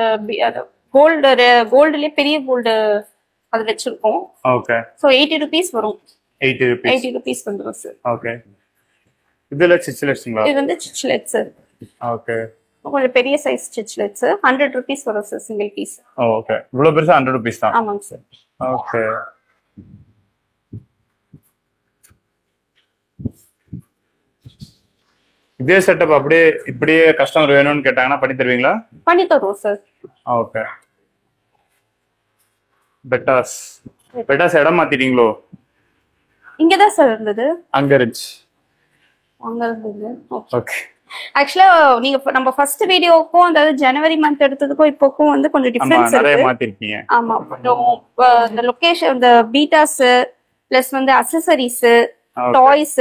Speaker 1: கோல்டுலயே பெரிய கோல்டு அது வெச்சிருக்கோம்.
Speaker 2: ஓகே.
Speaker 1: சோ 80 rupees வரும்.
Speaker 2: 80
Speaker 1: rupees வந்துரும் சார்.
Speaker 2: ஓகே. இதுல சிச்லெட்ஸ்ங்களா?
Speaker 1: இது வந்து சிச்லெட் சார்.
Speaker 2: ஓகே.
Speaker 1: கொஞ்சம் பெரிய சைஸ் சிச்லெட்ஸ் 100 rupees வரும் சார் சிங்கிள் பீஸ்.
Speaker 2: ஓகே. இவ்வளவு பெருசா 100 rupees தான்.
Speaker 1: ஆமாங்க சார்.
Speaker 2: ஓகே. இதே செட்டப் அப்படியே இப்படியே கஸ்டமர் வேணும்னு கேட்டாங்கன்னா பண்ணி தருவீங்களா?
Speaker 1: பண்ணி தருவோம் சார்.
Speaker 2: ஓகே. பெட்டாஸ் இடம் மாத்திட்டீங்களோ?
Speaker 1: இங்கதான் சார் இருந்தது.
Speaker 2: அங்க இருந்துச்சு.
Speaker 1: அங்க இருந்தது.
Speaker 2: ஓகே.
Speaker 1: ஆக்சுவலா நீங்க நம்ம ஃபர்ஸ்ட் வீடியோக்கும் அதாவது ஜனவரி மந்த் எடுத்ததுக்கும் இப்போக்கும் வந்து கொஞ்சம் டிஃபரன்ஸ் இருக்கு.
Speaker 2: நிறைய மாத்திருக்கீங்க.
Speaker 1: ஆமா. இந்த லொகேஷன், இந்த பீட்டாஸ் பிளஸ் வந்து அக்சஸரீஸ், டாய்ஸ்,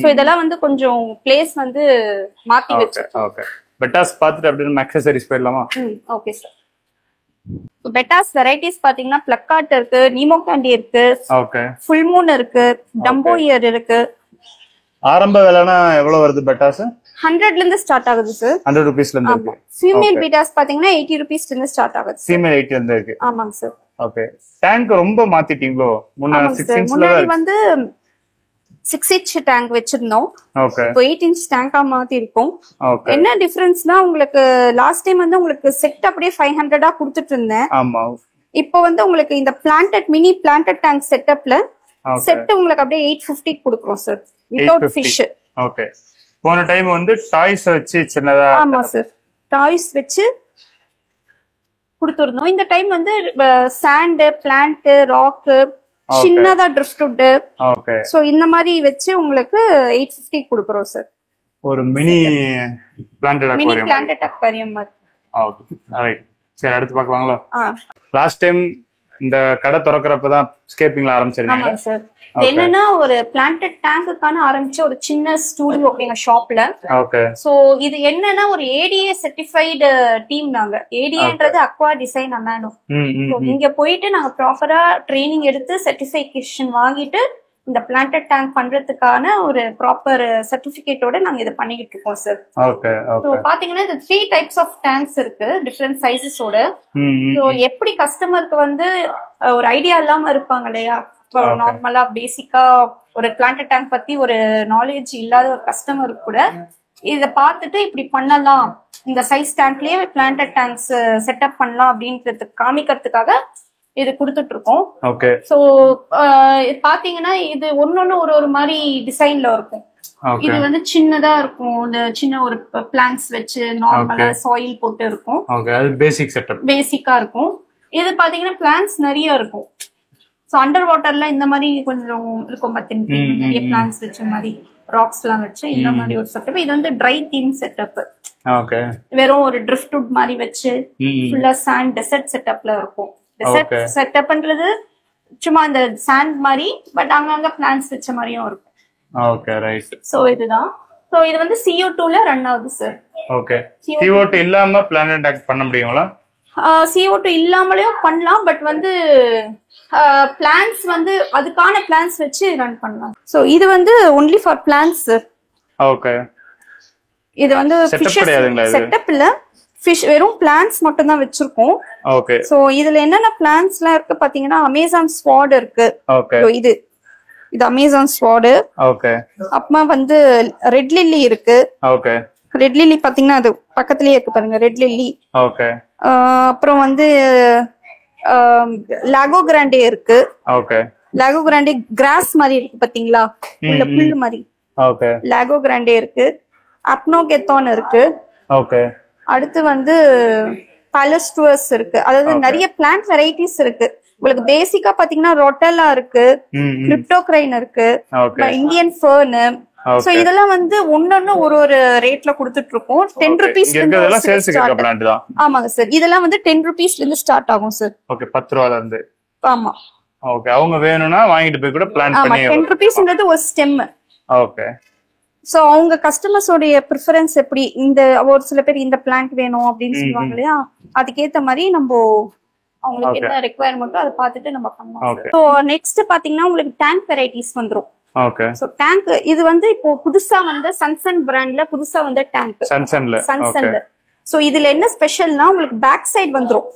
Speaker 1: சோ இதெல்லாம் வந்து கொஞ்சம் பிளேஸ் வந்து மாத்தி வெச்சிருக்கோம்.
Speaker 2: ஓகே. பெட்டாஸ் பார்த்துட்டு அப்படியே நம்ம அக்சஸரீஸ் போயிடலாமா?
Speaker 1: Okay sir. பெட்டாஸ் வெரைட்டிஸ் பாத்தீங்கன்னா பிளக்கார்ட் இருக்கு, நீமோ கேண்டி இருக்கு,
Speaker 2: ஓகே,
Speaker 1: ஃபுல் மூன் இருக்கு, டம்போ இயர் இருக்கு.
Speaker 2: ஆரம்ப விலைனா எவ்வளவு வருது பெட்டாஸ்?
Speaker 1: 100ல இருந்து ஸ்டார்ட் ஆகுது சார்.
Speaker 2: 100 rupeesல இருந்து இருக்கு.
Speaker 1: ஃபீமேல் பீட்டாஸ் பாத்தீங்கன்னா 80 rupeesல இருந்து ஸ்டார்ட் ஆகுது.
Speaker 2: ஃபீமேல் 80 இருந்து இருக்கு.
Speaker 1: ஆமாங்க சார்.
Speaker 2: ஓகே. டேங்க் ரொம்ப மாத்திட்டீங்களோ? முன்னாடி 6 inch
Speaker 1: முன்னாடி வந்து 6 inch டேங்க் வெச்சிருந்தோம்.
Speaker 2: ஓகே.
Speaker 1: இப்போ 8 inch டேங்கா மாத்தி இருக்கோம்.
Speaker 2: ஓகே.
Speaker 1: என்ன டிஃபரன்ஸ்னா உங்களுக்கு லாஸ்ட் டைம் வந்து உங்களுக்கு செட் அப்படியே 500 கொடுத்துட்டு இருந்தேன்.
Speaker 2: ஆமா.
Speaker 1: இப்போ வந்து உங்களுக்கு இந்த பிளான்டட் மினி பிளான்டட் டேங்க் செட்டப்ல செட் உங்களுக்கு அப்படியே 850 கொடுக்குறோம் சார் வித்அவுட் ஃபிஷ்.
Speaker 2: ஓகே. போன டைம் வந்து டாய்ஸ் வச்சு சின்னதா.
Speaker 1: ஆமா சார், டாய்ஸ் வச்சு கொடுத்துருந்தோம். இந்த டைம் வந்து சாண்ட், பிளான்ட், ராக், சின்னதா ட்ரிஃப்ட்வுட்,
Speaker 2: ஓகே,
Speaker 1: சோ இந்த மாதிரி வச்சு உங்களுக்கு 850 கொடுக்குறோம் சார்.
Speaker 2: ஒரு மினி பிளான்டட்
Speaker 1: அக்வாரியம் மாதிரி.
Speaker 2: Okay, right. சரி, அடுத்து பார்க்கலாங்களா? லாஸ்ட் டைம் இந்த கடை திறக்கறப்பதான் ஸ்கேப்பிங்ல ஆரம்பிச்சிருந்தீங்க.
Speaker 1: ஆமா சார். என்னன்னா ஒரு பிளான்டட் டேங்குக்கான ஆரம்பிச்ச ஒரு சின்ன ஸ்டூடியோ எங்க ஷாப்ல.
Speaker 2: ஓகே.
Speaker 1: சோ இது என்னன்னா ஒரு ஏடிஏ சர்டிஃபைடு டீம். நாங்க ஏடிஏன்றது அக்வா டிசைன் அமேனோ. இங்க போயிட்டு நாங்க ப்ராப்பரா ட்ரைனிங் எடுத்து சர்டிஃபிகேஷன் வாங்கிட்டு இந்த பிளான்டட் டேங்க் பண்றதுக்கான ஒரு ப்ராப்பர் சர்டிபிகேட்டோட நாங்க இதை பண்ணிக்கிட்டு இருக்கோம் சார்.
Speaker 2: ஓகே
Speaker 1: ஸோ பாத்தீங்கன்னா இந்த 3 டைப்ஸ் ஆஃப் டேங்க்ஸ் இருக்கு டிஃப்ரெண்ட் சைசஸோட. ஸோ எப்படி கஸ்டமருக்கு வந்து ஒரு ஐடியா இல்லாம இருப்பாங்க இல்லையா, நார்மலா பேசிக்கா ஒரு பிளான்டட் டேங்க் பத்தி ஒரு நாலேஜ் இல்லாத ஒரு கஸ்டமருக்கு கூட இத பார்த்துட்டு இப்படி பண்ணலாம், இந்த சைஸ் டேங்க்லயே பிளான்டட் டேங்க்ஸ் செட்டப் பண்ணலாம் அப்படின்றது காமிக்கிறதுக்காக இது கொடுத்துட்டு இருக்கோம்.
Speaker 2: ஓகே.
Speaker 1: சோ பாத்தீங்கன்னா இது ஒன்னொன்னு ஒரு மாதிரி டிசைன்ல இருக்கும். இது வந்து சின்னதா இருக்கும், இந்த சின்ன ஒரு பிளான்ஸ் வச்சு நார்மலா சாயில் போட்டு இருக்கும்.
Speaker 2: ஓகே, அது பேசிக் செட்டப்,
Speaker 1: பேசிக்கா இருக்கும். இது பாத்தீங்கன்னா பிளான்ஸ் நிறைய இருக்கும். சோ அண்டர் வாட்டர்ல இந்த மாதிரி கொஞ்சம் இருக்கும் பாத்தீங்கன்னா, நிறைய பிளான்ஸ் வச்ச மாதிரி ராக்ஸ் எல்லாம் வச்சு இந்த மாதிரி ஒரு செட்டப். இது வந்து ட்ரை தீம் செட்டப்.
Speaker 2: ஓகே,
Speaker 1: வெறும் ஒரு ட்ரிஃப்ட்வுட் மாதிரி வச்சு ஃபுல்லா சாண்ட் டெசர்ட் செட்டப்ல இருக்கும். டெசர்ட் செட்டப்ன்றது சும்மா அந்த சாண்ட் மாதிரி, பட் அங்கங்க பிளான்ஸ் வச்ச மாதிரியும் இருக்கும்.
Speaker 2: Okay, right.
Speaker 1: சோ இதுதான். சோ இது வந்து CO2ல ரன் ஆகுது சார்.
Speaker 2: ஓகே, CO2 இல்லாம பிளான்ட் டேங்க் பண்ண முடியுங்களா?
Speaker 1: CO2 இல்லாமலேயும் பண்ணலாம், பட் வந்து பிளான்ஸ் வந்து அதுக்கான பிளான்ஸ் வச்சு ரன் பண்ணலாம். சோ இது வந்து only for plans sir.
Speaker 2: Okay,
Speaker 1: இது வந்து செட்டப் இல்ல, ஃபிஷ் வெறும் பிளான்ஸ் மட்டும் தான் வச்சிருக்கோம்.
Speaker 2: ஓகே.
Speaker 1: சோ இதுல என்னென்ன பிளான்ட்ஸ்லாம் இருக்கு பாத்தீங்கன்னா, அமேசான் ஸ்வாட் இருக்கு.
Speaker 2: ஓகே,
Speaker 1: இது அமேசான் ஸ்வாட்.
Speaker 2: ஓகே.
Speaker 1: அப்புறமா வந்து ரெட் லில்லி இருக்கு.
Speaker 2: ஓகே,
Speaker 1: ரெட் லில்லி பாத்தீங்கன்னா அது பக்கத்துலயே இருக்கு பாருங்க, ரெட் லில்லி.
Speaker 2: ஓகே.
Speaker 1: அப்புறம் வந்து லாகோ கிராண்டே இருக்கு.
Speaker 2: ஓகே,
Speaker 1: லாகோ கிராண்டே கிராஸ் மாதிரி இருக்கு பாத்தீங்களா, உள்ள புல்லு மாதிரி.
Speaker 2: ஓகே,
Speaker 1: லாகோ கிராண்டே இருக்கு. அப்னோகெத்தான் இருக்கு.
Speaker 2: ஓகே.
Speaker 1: அடுத்து வந்து பாலஸ்டுவஸ் இருக்கு. அதாவது நிறைய பிளான்ட் வெரைட்டிஸ் இருக்கு. உங்களுக்கு பேசிக்கா பாத்தீங்கன்னா ரொட்டெல்லா இருக்கு, கிரிப்டோக்ரைன் இருக்கு, இந்தியன் ஃபர்ன். சோ இதெல்லாம் வந்து ஒன்னொன்னு ஒரு ரேட்ல கொடுத்துட்டு இருக்கோம். 10 rupees. ஆமாங்க சார், இதெல்லாம் வந்து 10 rupeesல இருந்து ஸ்டார்ட் ஆகும் சார்.
Speaker 2: ஓகே, 10 ரூபாயில இருந்து.
Speaker 1: ஆமா.
Speaker 2: ஓகே, அவங்க வேணும்னா வாங்கிட்டு போய் கூட பிளான் பண்ணி.
Speaker 1: 10 rupeesன்றது ஒரு ஸ்டெம்.
Speaker 2: ஓகே.
Speaker 1: சோ அவங்க கஸ்டமர்ஸோட ப்ரிஃபரன்ஸ் எப்படி, இந்த ஒரு சில பேர் இந்த பிளான்ட் வேணும் அப்படின்னு சொல்லுவாங்க இல்லையா, அதுக்கேத்த மாதிரி நம்ம அவங்களுக்கு என்ன ரெக்குவயர்மெண்ட்டோ அதை பார்த்துட்டு நம்ம பண்ணலாம். சோ நெக்ஸ்ட் பாத்தீங்கன்னா உங்களுக்கு டேங்க் வெரைட்டிஸ் வந்துரும்.
Speaker 2: ஓகே.
Speaker 1: சோ டேங்க் இது வந்து இப்போ புதுசா வந்து சன்சன் பிராண்ட்ல புதுசா வந்த டேங்க். சன்சன்ல. சோ இதுல என்ன ஸ்பெஷல்னா உங்களுக்கு பேக் சைடு வந்துரும்.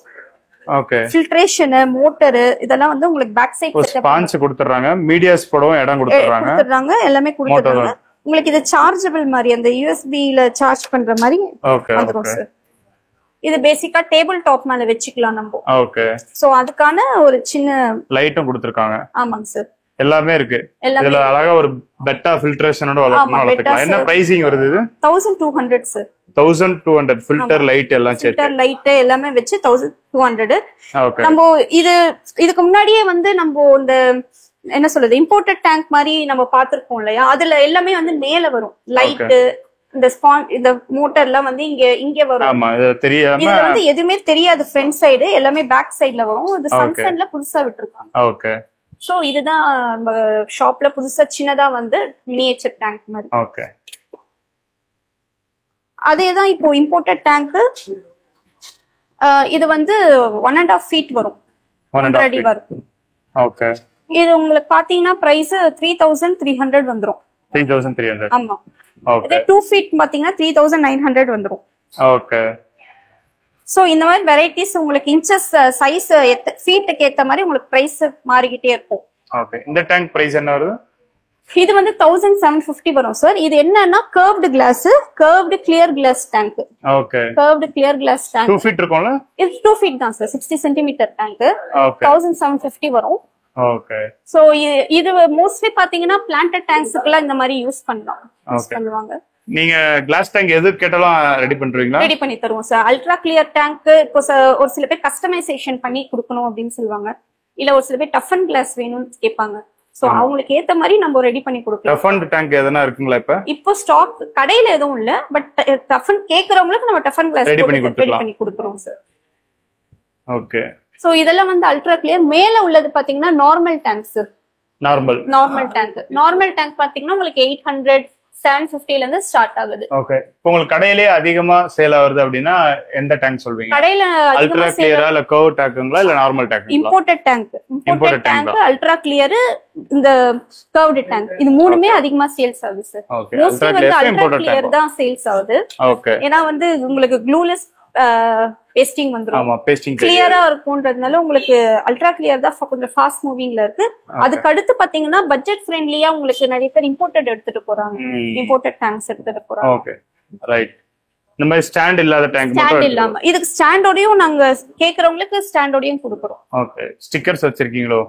Speaker 2: ஓகே.
Speaker 1: ஃபில்ட்ரேஷன், மோட்டர் இதெல்லாம் வந்து உங்களுக்கு பேக் சைடு
Speaker 2: ஸ்பான்ஸ் கொடுத்துறாங்க, மீடியாஸ் போடவும் இடம் கொடுத்துறாங்க,
Speaker 1: எல்லாமே கொடுத்துறாங்க. உங்களுக்கு இது சார்ஜபிள் மாதிரி, அந்த USB-ல சார்ஜ் பண்ற மாதிரி வந்துரும் சார். இது பேசிக்கா டேபிள் டாப் மேல வெச்சுக்கலாம் நம்ம.
Speaker 2: ஓகே.
Speaker 1: சோ அதுக்கான ஒரு சின்ன
Speaker 2: லைட்டும் கொடுத்திருக்காங்க.
Speaker 1: ஆமாங்க சார்,
Speaker 2: எல்லாமே இருக்கு. இதுல அழகா ஒரு பெட்டா ஃபில்ட்ரேஷனோட வளர்க்கலாம். என்ன பிரைசிங் வருது இது?
Speaker 1: 1200 சார்.
Speaker 2: 1200 ஃபில்டர் லைட் எல்லாம் சேர்த்து.
Speaker 1: ஃபில்டர் லைட் எல்லாமே வெச்சு 1200.
Speaker 2: ஓகே.
Speaker 1: நம்ம இதுக்கு முன்னாடியே வந்து நம்ம இந்த என்ன சொல்றது இம்போர்ட்டட் டேங்க் மாதிரி நம்ம பாத்துருக்கோம் இல்லையா, அதுல எல்லாமே வந்து மேல வரும் லைட், இந்த மோட்டர் எல்லாம் வந்து இங்க வரும்.
Speaker 2: ஆமா, இது தெரியாம
Speaker 1: இது வந்து எதுவுமே தெரியாது. ஃப்ரண்ட் சைடு எல்லாமே பேக் சைடுல வரும். இது சன்சன்ல புதுசா விட்டுருக்காங்க.
Speaker 2: ஓகே.
Speaker 1: சோ இதுதான் நம்ம ஷாப்ல புதுசா சின்னதா வந்து மினியேச்சர் டேங்க் மாதிரி.
Speaker 2: ஓகே.
Speaker 1: அதேதான் இப்போ இம்போர்ட்டட் டேங்க். இது வந்து 1.5 feet வரும், 1.5 அடி வரும்.
Speaker 2: ஓகே.
Speaker 1: இது உங்களுக்கு பாத்தீங்கன்னா பிரைஸ் 3300 வந்துரும்.
Speaker 2: 3300.
Speaker 1: ஆமா. ஓகே. 2 feet பாத்தீங்கன்னா 3900 வந்துரும்.
Speaker 2: ஓகே.
Speaker 1: சோ இந்த மாதிரி வெரைட்டிஸ் உங்களுக்கு இன்ச்சஸ் சைஸ் ஃபீட்டுக்கு ஏத்த மாதிரி உங்களுக்கு பிரைஸ் மாறிக்கிட்டே இருக்கும்.
Speaker 2: ஓகே. இந்த டேங்க் பிரைஸ் என்ன வருது?
Speaker 1: இது வந்து 1750 வரும் சார். இது என்னன்னா curved glass, curved clear glass tank.
Speaker 2: Okay.
Speaker 1: Curved clear glass tank
Speaker 2: 2 feet இருக்கும்ல?
Speaker 1: இது 2 feet தான் சார், 60 centimeter டேங்க்.
Speaker 2: ஓகே.
Speaker 1: 1750 வரும்.
Speaker 2: ஓகே.
Speaker 1: சோ இது மோஸ்ட்லி பாத்தீங்கன்னா பிளான்டட் டேங்க்ஸ்க்குலாம் இந்த மாதிரி யூஸ் பண்ணலாம், யூஸ் பண்ணுவாங்க.
Speaker 2: நீங்க கிளாஸ் டேங்க் எது கேட்டாலும் ரெடி பண்றீங்களா?
Speaker 1: ரெடி பண்ணி தருவோம் சார். அல்ட்ரா கிளியர் டேங்க் இப்போ ஒரு சில பேர் கஸ்டமைசேஷன் பண்ணி கொடுக்கணும் அப்படின்னு சொல்லுவாங்க, இல்ல ஒரு சில பேர் டஃபன் கிளாஸ் வேணும்னு கேட்பாங்க. சோ அவங்களுக்கு ஏத்த மாதிரி நம்ம ரெடி பண்ணி கொடுக்கலாம்.
Speaker 2: டஃபன் டேங்க் எதனா இருக்குங்களா
Speaker 1: இப்போ ஸ்டாக் கடையில எதுவும் இல்ல, பட் டஃபன் கேக்குறவங்களுக்கு நம்ம டஃபன் கிளாஸ் ரெடி பண்ணி கொடுக்குறோம் சார்.
Speaker 2: ஓகே.
Speaker 1: சோ இதெல்லாம் வந்து அல்ட்ரா கிளியர். மேல உள்ளது பாத்தீங்கன்னா நார்மல் டேங்க்ஸ். நார்மல் டேங்க் பாத்தீங்கன்னா உங்களுக்கு 800 750 ல இருந்து ஸ்டார்ட் ஆகுது.
Speaker 2: ஓகே. இப்போ உங்களுக்கு கடையிலேயே அதிகமா சேல் ஆகுது அப்படின்னா எந்த டேங்க் சொல்வீங்க?
Speaker 1: கடையில
Speaker 2: அல்ட்ரா கிளியரா இல்ல கர்வ் டேங்குங்களா இல்ல நார்மல் டேங்குங்களா?
Speaker 1: இம்போர்ட்டட் டேங்க், அல்ட்ரா கிளியர், இந்த கர்வ்டு டேங்க், இது மூணுமே அதிகமா சேல்ஸ் ஆகுது சார். மோஸ்ட்லி வந்து அல்ட்ரா கிளியர் தான் சேல்ஸ் ஆகுது.
Speaker 2: ஓகே.
Speaker 1: ஏன்னா வந்து உங்களுக்கு க்ளூலெஸ் பேஸ்டிங் வந்துரும்.
Speaker 2: ஆமா, பேஸ்டிங்
Speaker 1: கிளியரா இருக்கும்ன்றதுனால உங்களுக்கு அல்ட்ரா கிளியர் தான் கொஞ்சம் ஃபாஸ்ட் மூவிங்ல இருக்கு. அதுக்கு அடுத்து பாத்தீங்கன்னா பட்ஜெட் ஃப்ரெண்ட்லியா உங்களுக்கு நிறைய பேர் இம்போர்ட்டட் எடுத்துட்டு போறாங்க. இம்போர்ட்டட் டேங்க்ஸ் எடுத்துட்டு போறாங்க.
Speaker 2: Okay, right. இந்த மாதிரி ஸ்டாண்ட் இல்லாத டேங்க் மட்டும்
Speaker 1: ஸ்டாண்ட் இல்லாம இதுக்கு ஸ்டாண்டோடயும் நாங்க கேக்குறவங்களுக்கு ஸ்டாண்டோடயும் கொடுக்குறோம்.
Speaker 2: ஓகே. ஸ்டிக்கர்ஸ் வச்சிருக்கீங்களோ?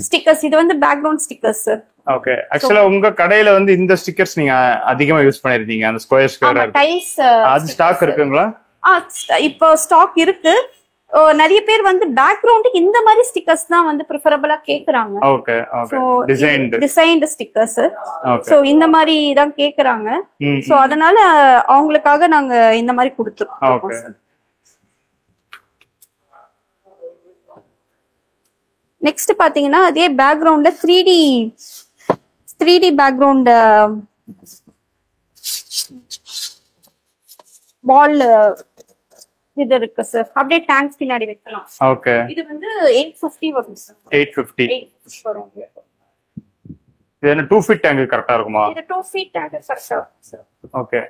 Speaker 1: ஸ்டிக்கர்ஸ் இது வந்து பேக்ரவுண்ட் ஸ்டிக்கர்ஸ் சார்.
Speaker 2: ஓகே. ஆக்சுவலா உங்க கடையில வந்து இந்த ஸ்டிக்கர்ஸ் நீங்க அதிகமா யூஸ் பண்ணிருக்கீங்க, அந்த ஸ்கொயர்
Speaker 1: டைல்ஸ். அது
Speaker 2: ஸ்டாக் இருக்குங்களா?
Speaker 1: இப்போ ஸ்டாக் இருக்கு. நிறைய பேர் வந்து பேக்ரவுண்டுக்கு இந்த மாதிரி ஸ்டிக்கர்ஸ் தான் வந்து ப்ரிஃபரபிளா கேக்குறாங்க.
Speaker 2: Okay, okay.
Speaker 1: Designed stickers. So இந்த மாதிரி தான் கேக்குறாங்க. சோ அதனால அவங்களுக்காக நாங்க இந்த மாதிரி கொடுத்துருக்கோம்.
Speaker 2: ஓகே.
Speaker 1: நெக்ஸ்ட் பாத்தீங்கன்னா அதே பேக்ரவுண்ட்ல 3D பேக்ரவுண்ட் வால் இது இருக்கு சார். அப்படியே டேங்க் பின்னாடி வைக்கலாம்.
Speaker 2: ஓகே.
Speaker 1: இது வந்து 850 வரும் சார். 850 வரும்.
Speaker 2: இது என்ன 2 ஃபீட் டேங்க் கரெக்ட்டா இருக்குமா?
Speaker 1: இது 2 ஃபீட் டேங்க் கரெக்ட்டா இருக்கும் சார்.
Speaker 2: ஓகே.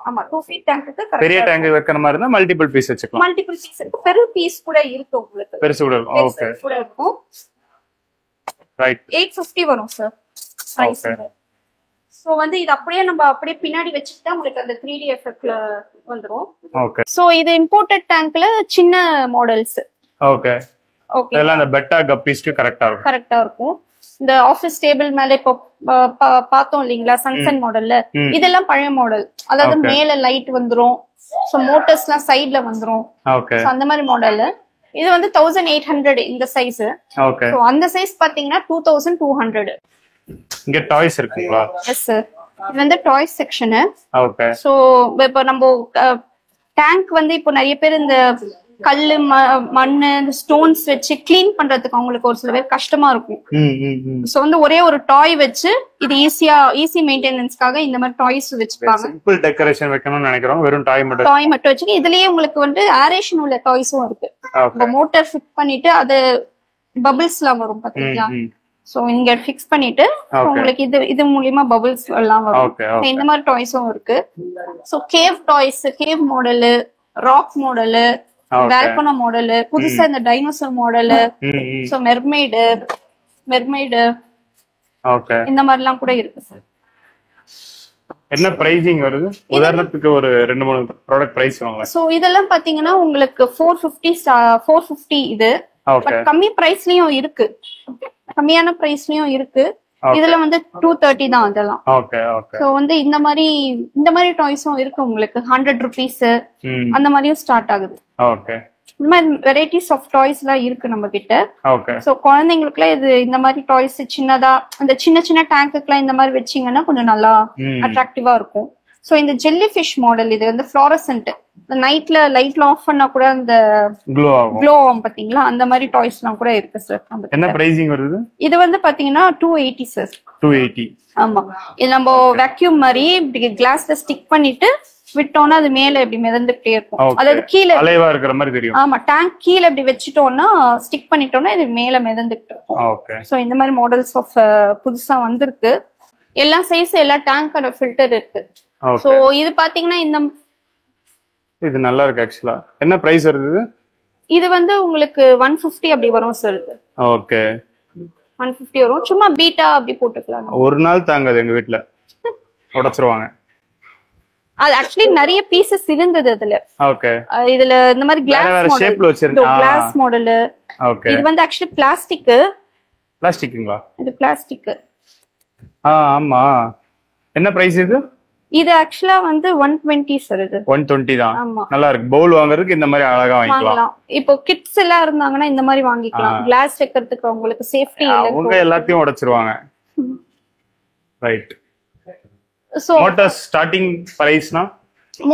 Speaker 1: ஆமா, 2 ஃபீட் டேங்க்கு கரெக்ட்டா.
Speaker 2: பெரிய டேங்க் வைக்கிற மாதிரி இருந்தா மல்டிபிள் பீஸ் வச்சுக்கலாம்.
Speaker 1: மல்டிபிள் பீஸ் இருக்கு. பெரிய பீஸ் கூட இருக்கு உங்களுக்கு.
Speaker 2: பெருசு கூட இருக்கும். ஓகே.
Speaker 1: கூட இருக்கும்.
Speaker 2: ரைட்.
Speaker 1: 850 வரும் சார்.
Speaker 2: ஓகே.
Speaker 1: சோ வந்து இது அப்படியே நம்ம அப்படியே பின்னாடி வச்சிட்டா உங்களுக்கு அந்த 3D எஃபெக்ட்ல வந்துரும்.
Speaker 2: ஓகே.
Speaker 1: சோ இது இம்போர்ட்டட் டேங்க்ல சின்ன மாடல்ஸ்.
Speaker 2: ஓகே. ஓகே. இதெல்லாம் அந்த பெட்டா கப்பீஸ்க்கு கரெக்ட்டா இருக்கும்.
Speaker 1: கரெக்ட்டா இருக்கும். இந்த ஆபீஸ் டேபிள் மேல இப்போ பார்த்தோம் இல்லீங்களா சன்சன் மாடல்ல, இதெல்லாம் பழைய மாடல். அதாவது மேல லைட் வந்துரும். சோ மோட்டர்ஸ்லாம் சைடுல வந்துரும்.
Speaker 2: ஓகே.
Speaker 1: சோ அந்த மாதிரி மாடல். இது வந்து 1800 இந்த சைஸ்.
Speaker 2: ஓகே.
Speaker 1: சோ அந்த சைஸ் பாத்தீங்கன்னா 2200.
Speaker 2: இங்க டாய்ஸ் இருக்குங்களா?
Speaker 1: Yes sir. இது வந்து டாய்ஸ் செக்ஷன்.
Speaker 2: ஓகே.
Speaker 1: சோ இப்போ நம்ம டேங்க் வந்து இப்போ நிறைய பேர் இந்த கல்லு மண்ணு ஸ்டோன்ஸ் வச்சு கிளீன் பண்றதுக்கு அவங்களுக்கு ஒரு சில பேர் கஷ்டமா இருக்கும். சோ வந்து ஒரே ஒரு டாய் வச்சு இது ஈஸி மெயின்டெனன்ஸ்க்காக இந்த மாதிரி டாய்ஸ் வச்சுப்பாங்க.
Speaker 2: சிம்பிள் டெக்கரேஷன் வைக்கணும்னு நினைக்கிறோம். வெறும் டாய் மட்டும்
Speaker 1: வச்சு இதுலயே உங்களுக்கு வந்து ஏரேஷன் உள்ள டாய்ஸும் இருக்கு. மோட்டார் ஃபிட் பண்ணிட்டு அது பபிள்ஸ்லாம் வரும் பாத்தீங்களா? சோ இங்க ஃபிக்ஸ் பண்ணிட்டு உங்களுக்கு இது மூலமா பபிள்ஸ் எல்லாம் வரும். இந்த மாதிரி டாய்ஸும் இருக்கு. So cave toys, cave model, rock model, volcano model, புதுசா இந்த dinosaur model, so mermaid
Speaker 2: okay
Speaker 1: இந்த மாதிரி எல்லாம் கூட இருக்கு சார்.
Speaker 2: என்ன பிரைசிங் வருது? உதாரணத்துக்கு ஒரு 2-3 ப்ராடக்ட் பிரைஸ் வாங்கலாம்.
Speaker 1: சோ இதெல்லாம் பாத்தீங்கன்னா உங்களுக்கு 450 இது. பட் கம்மி பிரைஸ்லயும் இருக்கு, கம்மியான பிரைஸ்லயும் இருக்கு. இதுல வந்து 230 தான் அதெல்லாம்.
Speaker 2: Okay okay.
Speaker 1: சோ வந்து இந்த மாதிரி டாய்ஸும் இருக்கு உங்களுக்கு. 100 rupees அந்த மாதிரியும் ஸ்டார்ட் ஆகுது.
Speaker 2: ஓகே.
Speaker 1: இந்த மாதிரி வெரைட்டிஸ் ஆஃப் டாய்ஸ் எல்லாம் இருக்கு நம்ம கிட்ட.
Speaker 2: ஓகே.
Speaker 1: சோ குழந்தைங்களுக்கு இது இந்த மாதிரி டாய்ஸ் சின்னதா அந்த சின்ன டேங்குக்குலாம் இந்த மாதிரி வச்சீங்கன்னா கொஞ்சம் நல்லா அட்ராக்டிவா இருக்கும். சோ இந்த ஜெல்லி ஃபிஷ் மாடல் இது வந்து ஃப்ளோரசன்ட். நைட்ல லைட்ல ஆஃப் பண்ணா கூட அந்த க்ளோ ஆகும் பாத்தீங்களா? அந்த மாதிரி டாய்ஸ் எல்லாம் கூட இருக்கு சார்.
Speaker 2: என்ன பிரைசிங் வருது? இது
Speaker 1: வந்து பாத்தீங்கன்னா 280 சார்.
Speaker 2: 280.
Speaker 1: ஆமா. இது நம்ம வேக்யூம் மாதிரி இப்படி கிளாஸ்ல ஸ்டிக் பண்ணிட்டு விட்டோம்னா அது மேல இப்படி மிதந்துட்டே இருக்கும். அதாவது கீழே
Speaker 2: அலைவா இருக்கிற மாதிரி தெரியும்.
Speaker 1: ஆமா, டேங்க் கீழே இப்படி வச்சிட்டோம்னா ஸ்டிக் பண்ணிட்டோம்னா இது மேல மிதந்துட்டு இருக்கும்.
Speaker 2: ஓகே. சோ
Speaker 1: இந்த மாதிரி மாடல்ஸ் ஆஃப் புதுசா வந்திருக்கு. எல்லா சைஸ் எல்லா டேங்கான ஃபில்டர் இருக்கு. சோ இது பாத்தீங்கன்னா
Speaker 2: இது நல்லா இருக்கு ஆக்சுவலா. என்ன பிரைஸ் வருது?
Speaker 1: இது வந்து உங்களுக்கு 150 அப்படி வரும் சார்.
Speaker 2: ஓகே.
Speaker 1: 150 வரும். சும்மா பீட்டா அப்படி போட்டுக்கலாம்.
Speaker 2: ஒரு நாள் தாங்காது, எங்க வீட்ல உடைச்சிருவாங்க.
Speaker 1: அது ஆக்சுவலி நிறைய பீசஸ் இருந்தது அதுல.
Speaker 2: ஓகே.
Speaker 1: இதுல இந்த மாதிரி கிளாஸ் மாடல் ஷேப்ல வச்சிருந்தோம். Glass model.
Speaker 2: ஓகே.
Speaker 1: இது வந்து ஆக்சுவலி பிளாஸ்டிக்குங்களா? இது பிளாஸ்டிக்.
Speaker 2: ஆமா. என்ன பிரைஸ் இது?
Speaker 1: இது ஆக்சுவலா வந்து 120 சார். இது
Speaker 2: 120 தான். நல்லா இருக்கு. பவுல் வாங்குறதுக்கு இந்த மாதிரி அழகா வாங்கிக்கலாம்.
Speaker 1: இப்போ கிட்ஸ் எல்லாம் இருந்தாங்கன்னா இந்த மாதிரி வாங்கிக்கலாம். கிளாஸ் வைக்கிறதுக்கு உங்களுக்கு சேஃப்டி இல்ல.
Speaker 2: அவங்க எல்லாத்தையும் உடைச்சிருவாங்க. ரைட். சோ மோட்டார் ஸ்டார்டிங் பிரைஸ்னா?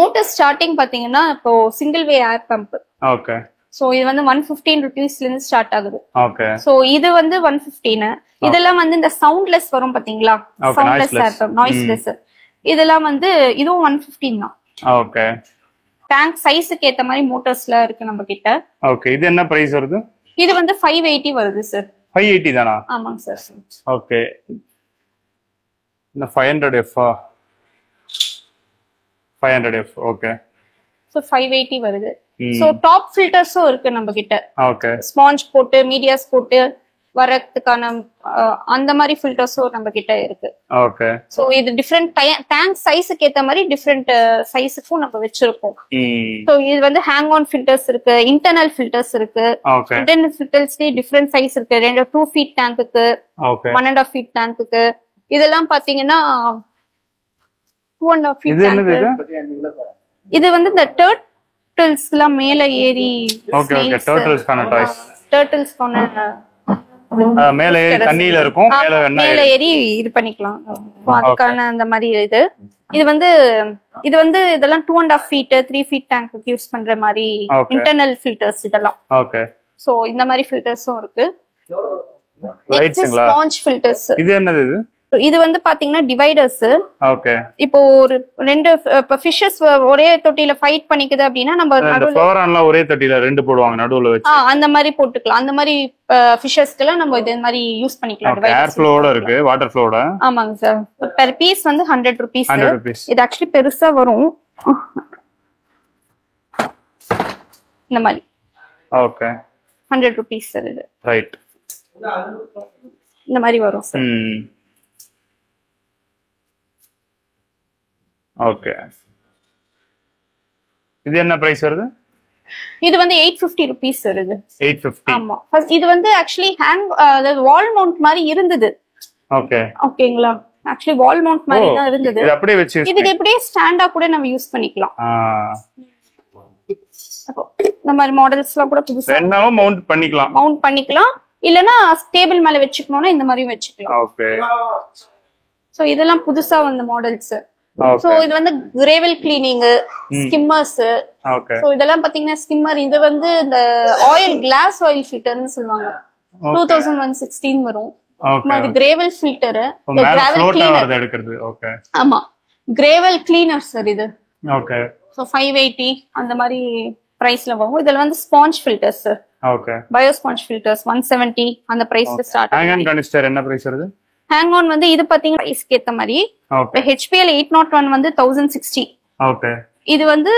Speaker 2: மோட்டார்
Speaker 1: ஸ்டார்டிங் பாத்தீங்கன்னா இப்போ single way air pump.
Speaker 2: Okay.
Speaker 1: So இது வந்து 115 rupeesல இருந்து ஸ்டார்ட் ஆகுது.
Speaker 2: ஓகே.
Speaker 1: சோ இது வந்து 115. இதெல்லாம் வந்து இந்த சவுண்ட்லெஸ் வரும் பாத்தீங்களா? சவுண்ட்லெஸ் ஏர் பம்ப், நாய்ஸ்லெஸ். இதெல்லாம் வந்து இதுவும் 115 தான்.
Speaker 2: ஓகே.
Speaker 1: டேங்க் சைஸுக்கு ஏத்த மாதிரி மோட்டார்ஸ்ல இருக்கு நம்ம கிட்ட.
Speaker 2: ஓகே. இது என்ன பிரைஸ் வருது?
Speaker 1: இது வந்து 580 வருது சார்.
Speaker 2: 580 தானா?
Speaker 1: ஆமாங்க சார்.
Speaker 2: ஓகே. இந்த 500F 500F. ஓகே.
Speaker 1: சோ 580 வருது. சோ டாப் ஃபில்டர்ஸும் இருக்கு நம்ம கிட்ட.
Speaker 2: ஓகே.
Speaker 1: ஸ்பாஞ்ச் போட்டு மீடியாஸ் போட்டு வரதுக்கான அந்த மாதிரி ஃபில்டர்ஸும் நம்ம கிட்ட இருக்கு.
Speaker 2: ஓகே.
Speaker 1: சோ இது டிஃபரெண்ட் டேங்க் சைஸுக்கு ஏத்த மாதிரி டிஃபரெண்ட் சைஸுக்கும் நம்ம வச்சிருக்கோம். சோ இது வந்து ஹேங் ஆன் ஃபில்டர்ஸ் இருக்கு, இன்டர்னல் ஃபில்டர்ஸ் இருக்கு. இன்டர்னல் ஃபில்டர்ஸ்லயே டிஃபரெண்ட் சைஸ் இருக்கு. 2 feet டேங்க்குக்கு, 1.5 feet டேங்க்குக்கு. இதெல்லாம் பாத்தீங்கன்னா 2.5 feet டேங்க். இது வந்து இந்த டர்ட்டில்ஸ் எல்லாம் மேல ஏறி டர்ட்டில்ஸ்க்கான
Speaker 2: மேல ஏறி தண்ணியில இருக்கும்,
Speaker 1: மேல ஏறி இது பண்ணிக்கலாம். அதுக்கான அந்த மாதிரி இது வந்து இதெல்லாம் 2.5 feet 3 feet டேங்க்கு யூஸ் பண்ற மாதிரி இன்டர்னல் ஃபில்டர்ஸ் இதெல்லாம்.
Speaker 2: ஓகே.
Speaker 1: சோ இந்த மாதிரி ஃபில்டர்ஸும் இருக்கு. Sponge filters.
Speaker 2: இது என்னது?
Speaker 1: இது வந்து பாத்தீங்கன்னா டிவைடர்ஸ்.
Speaker 2: ஓகே.
Speaker 1: இப்போ ஒரு 2 ஃபிஷஸ் ஒரே தொட்டில ஃபைட் பண்ணிக்குது அப்படின்னா நம்ம
Speaker 2: நடுவுல ஒரே தொட்டில 2 போடுவாங்க நடுவுல வச்சு.
Speaker 1: அந்த மாதிரி போட்டுக்கலாம். அந்த மாதிரி ஃபிஷஸ்க்குலாம் நம்ம இந்த மாதிரி யூஸ் பண்ணிக்கலாம்.
Speaker 2: ஏர் ஃப்ளோவோட இருக்கு, வாட்டர் ஃப்ளோவோட.
Speaker 1: ஆமாங்க சார். பெர் பீஸ் வந்து 100 rupees. இது ஆக்சுவலி பெருசா வரும் இந்த மாதிரி.
Speaker 2: ஓகே.
Speaker 1: 100 rupees சார் இது.
Speaker 2: ரைட்.
Speaker 1: இந்த மாதிரி வரும் சார்.
Speaker 2: ஓகே. இது என்ன பிரைஸ் வருது?
Speaker 1: இது வந்து 850 rupees வருது.
Speaker 2: 850.
Speaker 1: ஆமா. இது வந்து ஆக்சுவலி அதாவது வால் மவுண்ட் மாதிரி இருந்தது.
Speaker 2: ஓகே.
Speaker 1: ஓகேங்களா? ஆக்சுவலி வால் மவுண்ட் மாதிரி தான் இருந்தது.
Speaker 2: இது அப்படியே வச்சு
Speaker 1: இதுக்கு அப்படியே ஸ்டாண்டா கூட நம்ம யூஸ் பண்ணிக்கலாம். இந்த மாதிரி மாடல்ஸ்லாம் கூட புதுசா
Speaker 2: என்னவும் மவுண்ட் பண்ணிக்கலாம்.
Speaker 1: இல்லனா டேபிள் மேல வெச்சுக்கணும்னா இந்த மாதிரியும் வெச்சுக்கலாம்.
Speaker 2: ஓகே.
Speaker 1: சோ இதெல்லாம் புதுசா வந்த மாடல்ஸ். சோ இது வந்து gravel cleaning, skimmers.
Speaker 2: Okay.
Speaker 1: So இதெல்லாம் பாத்தீங்கன்னா ஸ்கிம்மர். இது வந்து இந்த ஆயில் கிளாஸ் ஆயில் ஃபில்டர்னு சொல்லுவாங்க. 2016 வரும். அது கிரேவல் ஃபில்டர், கிரேவல் கிளீனர் எடுக்கிறது.
Speaker 2: ஓகே.
Speaker 1: ஆமா, கிரேவல் கிளீனர் சார் இது.
Speaker 2: ஓகே.
Speaker 1: சோ 580 அந்த மாதிரி பிரைஸ்ல வரும். இதுல வந்து sponge filters.
Speaker 2: Okay.
Speaker 1: Bio sponge filters 170 அந்த பிரைஸ்ல ஸ்டார்ட் ஆகுது.
Speaker 2: ஹேங் ஆன் கனிஸ்டர் என்ன பிரைஸ் வருது?
Speaker 1: ஹேங் ஆன் வந்து இது பாத்தீங்கன்னா பிரைஸ்க்கு ஏத்த மாதிரி. HPL 801 வந்து 1060.
Speaker 2: ஓகே.
Speaker 1: இது வந்து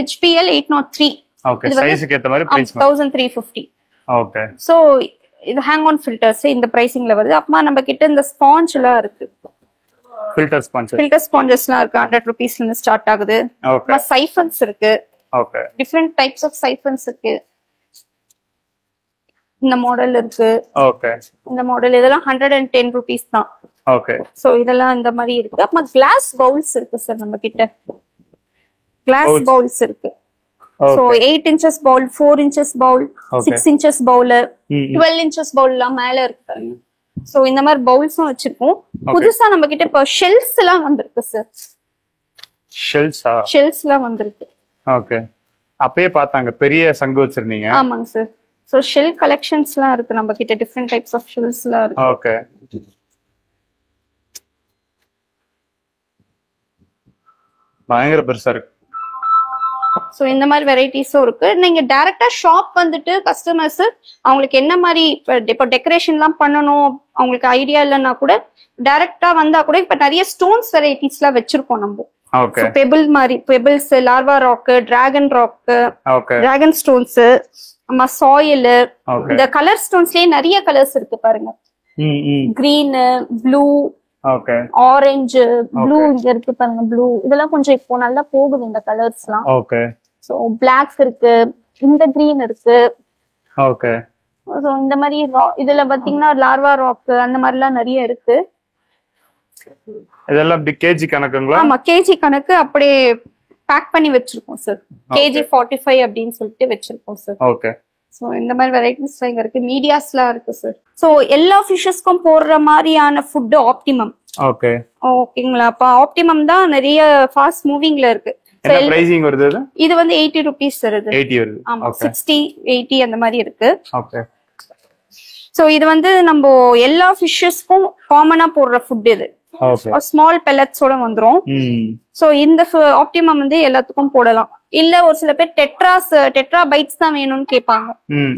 Speaker 1: HPL 803.
Speaker 2: ஓகே. சைஸ்க்கு ஏத்த மாதிரி பிரைஸ்
Speaker 1: 1350.
Speaker 2: ஓகே.
Speaker 1: சோ இது ஹேங் ஆன் ஃபில்டர்ஸ் இந்த பிரைசிங்ல வருது. அப்புறமா நம்ம கிட்ட இந்த ஸ்பாஞ்ச் எல்லாம் இருக்கு. ஃபில்டர் ஸ்பாஞ்சஸ்லாம் இருக்கு. 100 rupeesல இருந்து ஸ்டார்ட் ஆகுது.
Speaker 2: ஓகே.
Speaker 1: சைஃபன்ஸ் இருக்கு.
Speaker 2: ஓகே.
Speaker 1: டிஃபரெண்ட் டைப்ஸ் ஆஃப் சைஃபன்ஸ் இருக்கு. இந்த மாடல் இருக்கு.
Speaker 2: ஓகே.
Speaker 1: இந்த மாடல் இதெல்லாம் 110 rupees தான்.
Speaker 2: ஓகே.
Speaker 1: சோ இதெல்லாம் இந்த மாதிரி இருக்கு. அப்புறமா கிளாஸ் பவுல்ஸ் இருக்கு சார் நம்ம கிட்ட. கிளாஸ் பவுல்ஸ் இருக்கு. So 8 inches bowl, 4 inches bowl, 6 inches bowl, 12 inches பவுல்லாம் மேல இருக்கு. சோ இந்த மாதிரி பவுல்ஸும் வச்சிருக்கோம். புதுசா நம்ம கிட்ட இப்ப ஷெல்ஸ் எல்லாம் வந்திருக்கு சார். ஷெல்ஸ் எல்லாம் வந்திருக்கு.
Speaker 2: ஓகே. அப்பயே பார்த்தாங்க பெரிய சங்கு வச்சிருந்தீங்க.
Speaker 1: ஆமாங்க சார். சோ ஷெல் கலெக்ஷன்ஸ்லாம் இருக்கு நம்ம கிட்ட. டிஃபரெண்ட் டைப்ஸ் ஆஃப் ஷெல்ஸ்லாம் இருக்கு.
Speaker 2: ஓகே. பயங்கர பெருசா இருக்கு.
Speaker 1: சோ இந்த மாதிரி வெரைட்டிஸும் இருக்கு. நீங்க டைரக்டா ஷாப் வந்துட்டு கஸ்டமர்ஸ் அவங்களுக்கு என்ன மாதிரி இப்போ டெக்கரேஷன்லாம் பண்ணணும் அவங்களுக்கு ஐடியா இல்லைன்னா கூட டைரக்டா வந்தா கூட இப்ப நிறைய ஸ்டோன்ஸ் வெரைட்டிஸ்லாம் வச்சிருக்கோம் நம்ம.
Speaker 2: ஓகே.
Speaker 1: பெபிள் மாதிரி pebbles, larva rock, dragon rock, dragon stones, soil. இந்த கலர் ஸ்டோன்ஸ்லயே நிறைய கலர்ஸ் இருக்கு பாருங்க. கிரீன், ப்ளூ, ஆரஞ்சு, ப்ளூ இங்க இருக்கு பாருங்க. ப்ளூ இதெல்லாம் கொஞ்சம் இப்போ நல்லா போகுது இந்த கலர்ஸ்லாம்.
Speaker 2: ஓகே.
Speaker 1: சோ பிளாக் இருக்கு, இந்த கிரீன் இருக்கு.
Speaker 2: ஓகே.
Speaker 1: சோ இந்த மாதிரி இதுல பாத்தீங்கன்னா லார்வா ராக் அந்த மாதிரி எல்லாம் நிறைய இருக்கு.
Speaker 2: இதெல்லாம் கேஜி கணக்குங்களா?
Speaker 1: ஆமா, கேஜி கணக்கு அப்படியே பேக் பண்ணி வச்சிருக்கோம் சார். கேஜி 45 அப்படின்னு சொல்லிட்டு வச்சிருக்கோம் சார்.
Speaker 2: ஓகே.
Speaker 1: சோ இந்த மாதிரி வெரைட்டிஸ் இங்க இருக்கு. மீடியாஸ்லாம் இருக்கு சார். சோ எல்லா ஃபிஷஸ்க்கும் போடுற மாதிரியான ஃபுட் ஆப்டிமம்.
Speaker 2: ஓகே.
Speaker 1: ஓகேங்களா? அப்ப ஆப்டிமம் தான் நிறைய ஃபாஸ்ட் மூவிங்ல இருக்கு.
Speaker 2: என்ன பிரைசிங் வருது?
Speaker 1: இது வந்து 80 rupees வருது.
Speaker 2: 80 வருது.
Speaker 1: ஆமா, 60 80 அந்த மாதிரி இருக்கு.
Speaker 2: ஓகே.
Speaker 1: சோ இது வந்து நம்ம எல்லா ஃபிஷஸ்க்கும் காமனா போடுற ஃபுட் இது.
Speaker 2: ஓகே
Speaker 1: ஸ்மால் பெல்லட்ஸோட வந்துரும். சோ இந்த ஆப்டிமம் வந்து எல்லாத்துக்கும் போடலாம். இல்ல ஒரு சில பேர் டெட்ரா பைட்ஸ் தான் வேணும்னு கேட்பாங்க.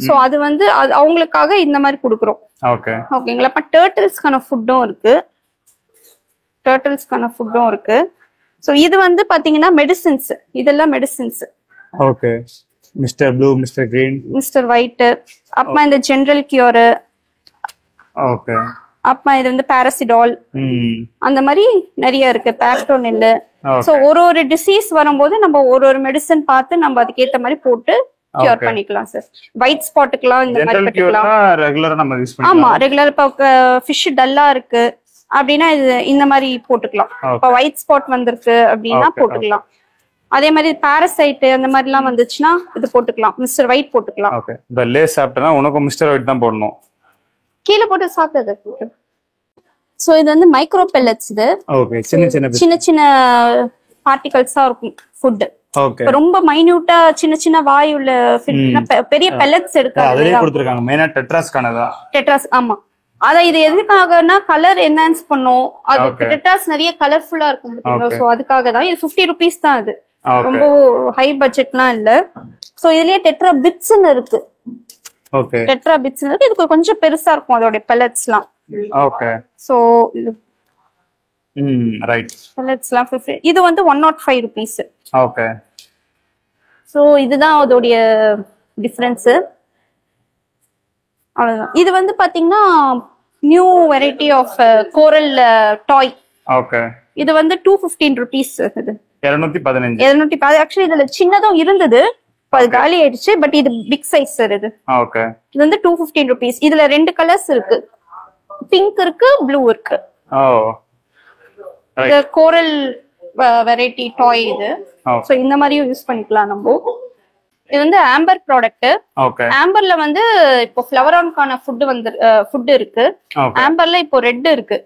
Speaker 1: சோ அது வந்து அவங்களுக்காக இந்த மாதிரி கொடுக்குறோம்.
Speaker 2: ஓகே
Speaker 1: ஓகேங்களா. அப்ப டர்ட்டில்ஸ்க்கான ஃபுட்டும் இருக்கு. சோ இது வந்து பாத்தீங்கன்னா மெடிசின்ஸ், இதெல்லாம் medicines.
Speaker 2: Okay. Mister blue, mister green,
Speaker 1: mister white, அப்புறமா இந்த ஜெனரல் கியூர்,
Speaker 2: ஓகே,
Speaker 1: அப்புறமா இது வந்து பாராசிடால், அந்த மாதிரி நிறைய இருக்கு. பேக்டோனில். சோ ஒரு டிசீஸ் வரும்போது நம்ம ஒரு மெடிசன் பார்த்து நம்ம அதுக்கேத்த மாதிரி போட்டு கியூர் பண்ணிக்கலாம் சார். ஒயிட் ஸ்பாட்டுக்குலாம் இந்த மாதிரி பண்ணிக்கலாம்.
Speaker 2: ரெகுலரா நம்ம யூஸ் பண்ணலாம்.
Speaker 1: ஆமா, ரெகுலர். இப்ப ஃபிஷ் டல்லா இருக்கு அப்படின்னா இது இந்த மாதிரி போட்டுக்கலாம். இப்ப ஒயிட் ஸ்பாட் வந்திருக்கு அப்படின்னா போட்டுக்கலாம். அதே மாதிரி பாராசைட் அந்த மாதிரி எல்லாம் வந்துச்சுன்னா இது போட்டுக்கலாம். மிஸ்டர் ஒயிட் போட்டுக்கலாம்.
Speaker 2: ஓகே. இந்த லேஸ் சாப்பிட்டா உனக்கு மிஸ்டர் ஒயிட் தான் போடணும்.
Speaker 1: கீழே போட்டு சாப்பிட்டது. சோ இது வந்து மைக்ரோ பெல்லட்ஸ். இது
Speaker 2: ஓகே. சின்ன
Speaker 1: சின்ன பார்ட்டிகல்ஸா இருக்கும் ஃபுட்.
Speaker 2: ஓகே.
Speaker 1: ரொம்ப மைன்யூட்டா சின்ன வாய் உள்ள பெரிய பெல்லட்ஸ் எடுக்காது.
Speaker 2: அதுலயே கொடுத்திருக்காங்க. மெயினா டெட்ராஸ்கானதா.
Speaker 1: டெட்ராஸ். ஆமா. அத இது எதுக்காகனா கலர் என்ஹான்ஸ் பண்ணும். அது டெட்ராஸ் நிறைய கலர்ஃபுல்லா இருக்கும். சோ அதுக்காக தான். இது 50 rupees தான். அது ரொம்ப ஹை பட்ஜெட்லாம் இல்ல. சோ இதுலயே டெட்ரா பிட்ஸ்னு இருக்கு.
Speaker 2: ஓகே.
Speaker 1: டெட்ரா பிட்ஸ் இருக்கு. இது கொஞ்சம் பெருசா இருக்கும் அதோட பெல்லட்ஸ்லாம்.
Speaker 2: ஓகே.
Speaker 1: So
Speaker 2: right.
Speaker 1: பெல்லட்ஸ்லாம் 50. இது வந்து 105 rupees.
Speaker 2: ஓகே.
Speaker 1: சோ இதுதான் அதோட டிஃபரன்ஸ். அவ்வளவுதான். இது வந்து பாத்தீங்கன்னா new variety of coral toy.
Speaker 2: Okay.
Speaker 1: இது வந்து 215 rupees. இது
Speaker 2: 215.
Speaker 1: ஆக்சுவலி இதுல சின்னதும் இருந்தது, அது காலி ஆயிடுச்சு. பட் இது பிக் சைஸ் சார். இது
Speaker 2: ஓகே. இது
Speaker 1: வந்து 215 rupees. இதுல 2 கலர்ஸ் இருக்கு. பிங்க் இருக்கு, ப்ளூ இருக்கு.
Speaker 2: ஓ,
Speaker 1: இது கோரல் வெரைட்டி டாய் இது. சோ இந்த மாதிரியும் யூஸ் பண்ணிக்கலாம் நம்ம. இது வந்து ஆம்பர் ப்ராடக்ட்.
Speaker 2: ஓகே.
Speaker 1: ஆம்பர்ல வந்து இப்போ ஃப்ளவரான்கான ஃபுட் இருக்கு. ஆம்பர்ல இப்போ ரெட் இருக்கு.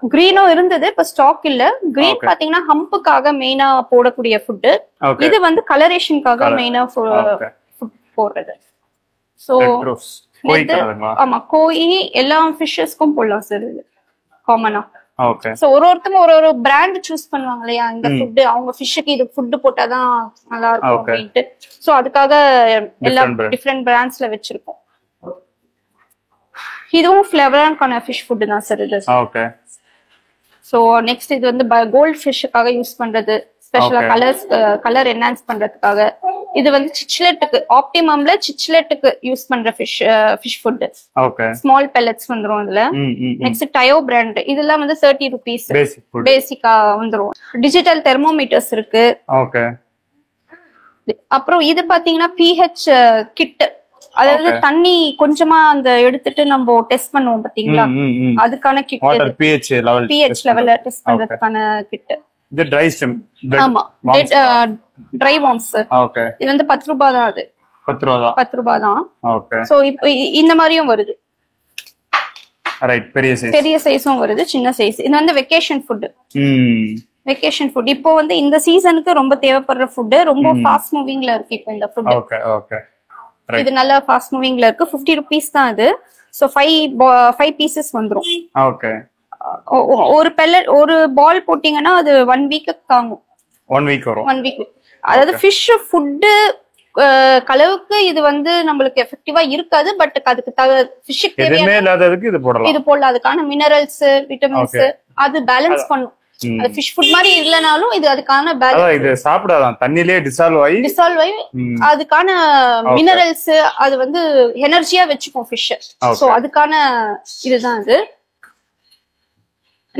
Speaker 1: கிரீனும் இருந்தது, இப்ப ஸ்டாக் இல்ல. கிரீன் பாத்தீங்கன்னா ஹம்புக்காக மெயினா போடக்கூடிய ஃபுட். இது வந்து கலரேஷனுக்காக மெயினா போடுறது. சோ ஆமா, கோயி எல்லா ஃபிஷஸ்க்கும் போடலாம் சார். இது காமனா.
Speaker 2: ஓகே.
Speaker 1: சோ ஒருத்தங்க ஒரு பிராண்ட் சூஸ் பண்ணுவாங்க இல்லையா, இந்த ஃபுட் அவங்க ஃபிஷ்க்கு இது ஃபுட் போட்டாதான் நல்லா இருக்கும் அப்படின்ட்டு. சோ அதுக்காக எல்லா டிஃபரெண்ட் பிராண்ட்ஸ்ல வச்சிருக்கோம். இதுவும் ஃப்ளவரான்கான ஃபிஷ் ஃபுட் தான் சார் இது.
Speaker 2: ஓகே.
Speaker 1: சோ நெக்ஸ்ட் இது வந்து கோல்ட் ஃபிஷ்க்காக யூஸ் பண்றது, ஸ்பெஷலா கலர் என்ஹான்ஸ் பண்றதுக்காக. இது வந்து சிச்லெட்டுக்கு, ஆப்டிமம்ல சிச்லெட்டுக்கு யூஸ் பண்ற fish food.
Speaker 2: Okay.
Speaker 1: Small pellets வந்துரும் இதுல. நெக்ஸ்ட் டயோ பிராண்ட். இதெல்லாம் வந்து 30 rupees பேசிக்கா வந்துரும். டிஜிட்டல் தெர்மோமீட்டர்ஸ் இருக்கு.
Speaker 2: ஓகே.
Speaker 1: அப்புறம் இது பாத்தீங்கன்னா pH கிட். அதாவது தண்ணி கொஞ்சமா அந்த எடுத்துட்டு நம்ம டெஸ்ட் பண்ணுவோம் பாத்தீங்களா, அதுக்கான கிட்.
Speaker 2: வாட்டர் pH
Speaker 1: லெவல்ல டெஸ்ட் பண்றதுக்கான கிட்.
Speaker 2: இது ட்ரை ஸ்டெம்.
Speaker 1: ஆமா, ட்ரை வார்ம்ஸ்.
Speaker 2: ஓகே.
Speaker 1: இது வந்து 10 ரூபாய் தான். அது 10 ரூபாய் தான்.
Speaker 2: ஓகே.
Speaker 1: சோ இப்போ இந்த மாதிரியும் வருது.
Speaker 2: ரைட். பெரிய
Speaker 1: சைஸும் வருது, சின்ன சைஸ். இது வந்து வெக்கேஷன் ஃபுட். வெக்கேஷன் ஃபுட் இப்போ வந்து இந்த சீசனுக்கு ரொம்ப தேவைப்படுற ஃபுட். ரொம்ப ஃபாஸ்ட் மூவிங்ல இருக்கு இப்போ இந்த ஃபுட்.
Speaker 2: ஓகே. ஓகே.
Speaker 1: இது நல்ல ஃபாஸ்ட் மூவிங்ல இருக்கு. 50 rupees தான் அது. சோ 5 pieces வந்துரும்.
Speaker 2: ஓகே.
Speaker 1: ஒரு பெல்லட், ஒரு பால் போட்டீங்கன்னா அது 1 week தாங்கும்.
Speaker 2: 1 week வரும்.
Speaker 1: 1 week. அதாவது ஃபிஷ் ஃபுட் கலவுக்கு இது வந்து நம்மளுக்கு எஃபெக்டிவா இருக்காது. பட் அதுக்கு ஃபிஷ்க்கு
Speaker 2: தேவையானதுக்கு இது போடலாம்.
Speaker 1: இது போடலாம். அதுக்கான மினரல்ஸ், விட்டமின்ஸ் அது பேலன்ஸ் பண்ணும். அது ஃபிஷ் ஃபுட் மாதிரி இல்லனாலும் இது அதுக்கான பேலன்ஸ்.
Speaker 2: இது சாப்பிடாதான் தண்ணியிலே டிசால்வ் ஆகி
Speaker 1: அதுக்கான மினரல்ஸ் அது வந்து எனர்ஜியா வெச்சுக்கும் ஃபிஷ். சோ அதுக்கான இதுதான் இது.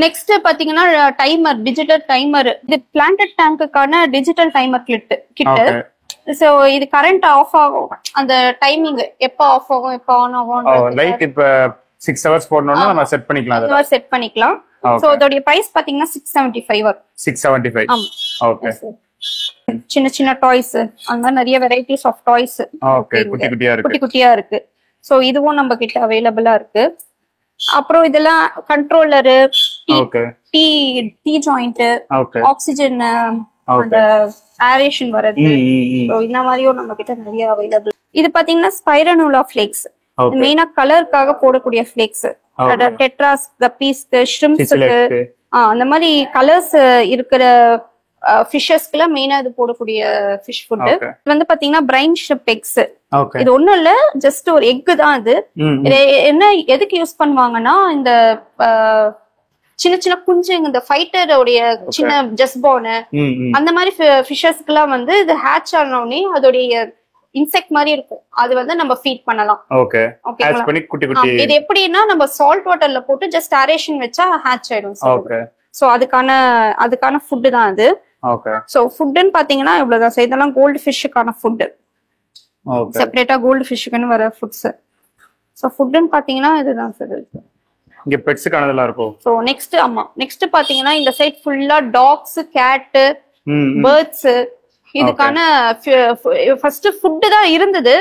Speaker 1: நெக்ஸ்ட் பாத்தீங்கன்னா டைமர், டிஜிட்டல் டைமர். இது பிளான்டட் டேங்குக்கான டிஜிட்டல் டைமர் கிட்ட. சோ இது கரண்ட் ஆஃப் ஆகும், அந்த டைமிங் எப்ப ஆஃப் ஆகும் எப்ப ஆன் ஆகும்.
Speaker 2: லைட் இப்ப 6 hours போடணும்னா நம்ம செட் பண்ணிக்கலாம்.
Speaker 1: அத செட் பண்ணிக்கலாம். சோ அதோட பிரைஸ் பாத்தீங்கன்னா 675 வரும்.
Speaker 2: 675.
Speaker 1: ஓகே. சின்ன டாய்ஸ், அந்த மாதிரி நிறைய வெரைட்டிஸ் ஆஃப் டாய்ஸ்.
Speaker 2: ஓகே.
Speaker 1: குட்டியா இருக்கு. சோ இதுவும் நம்ம கிட்ட அவைலபிளா இருக்கு. அப்புறம் இதெல்லாம் கண்ட்ரோலரு, டீ ஜாயிண்ட், ஆக்சிஜன், அந்த ஏரேஷன் வரது. சோ இந்த மாதிரியும் நம்ம கிட்ட நிறைய அவைலபிள். இது பாத்தீங்கன்னா ஸ்பைரனுலா ஃபிளேக்ஸ். மெயினா கலருக்காக போடக்கூடிய ஃபிளேக்ஸ். டெட்ராஸ், கப்பீஸ்க்கு, ஷ்ரிம்ப்ஸ்க்கு அந்த மாதிரி கலர்ஸ் இருக்கிற ஃபிஷஸ்க்குல மெயினா இது போடக்கூடிய ஃபிஷ் ஃபுட். இது வந்து பாத்தீங்கன்னா பிரைன் ஷிப் எக்ஸ். இது ஒண்ணும் இல்ல, ஜஸ்ட் ஒரு எக் தான். இது என்ன எதுக்கு யூஸ் பண்ணுவாங்கன்னா, இந்த சின்ன சின்ன குஞ்சுங்க, இந்த ஃபைட்டரோடைய சின்ன ஜஸ்பான் அந்த மாதிரி ஃபிஷஸ்க்குலாம் வந்து இது ஹேட்ச் ஆனோடனே அதோடைய இன்செக்ட் மாதிரி இருக்கும், அது வந்து நம்ம ஃபீட் பண்ணலாம். இது எப்படின்னா நம்ம சால்ட் வாட்டர்ல போட்டு ஜஸ்ட் ஏரேஷன் வச்சா ஹேட்ச் ஆயிடும். சோ அதுக்கான ஃபுட் தான் அது. சோ ஃபுட்னு பாத்தீங்கன்னா இவ்வளவுதான். இதெல்லாம் கோல்டு ஃபிஷ்ஷுக்கான ஃபுட், செப்பரேட்டா கோல்டு ஃபிஷ்ஷுக்குன்னு வர ஃபுட்ஸ். சோ ஃபுட்னு பாத்தீங்கன்னா இதுதான் சார்.
Speaker 2: இங்க பெட்ஸ்க்கானதெல்லாம் இருக்கும்.
Speaker 1: சோ நெக்ஸ்ட் பாத்தீங்கன்னா இந்த சைட் ஃபுல்லா டாக்ஸ், கேட், பேர்ட்ஸ், இதுக்கான ஃபர்ஸ்ட் ஃபுட் தான் இருந்தது.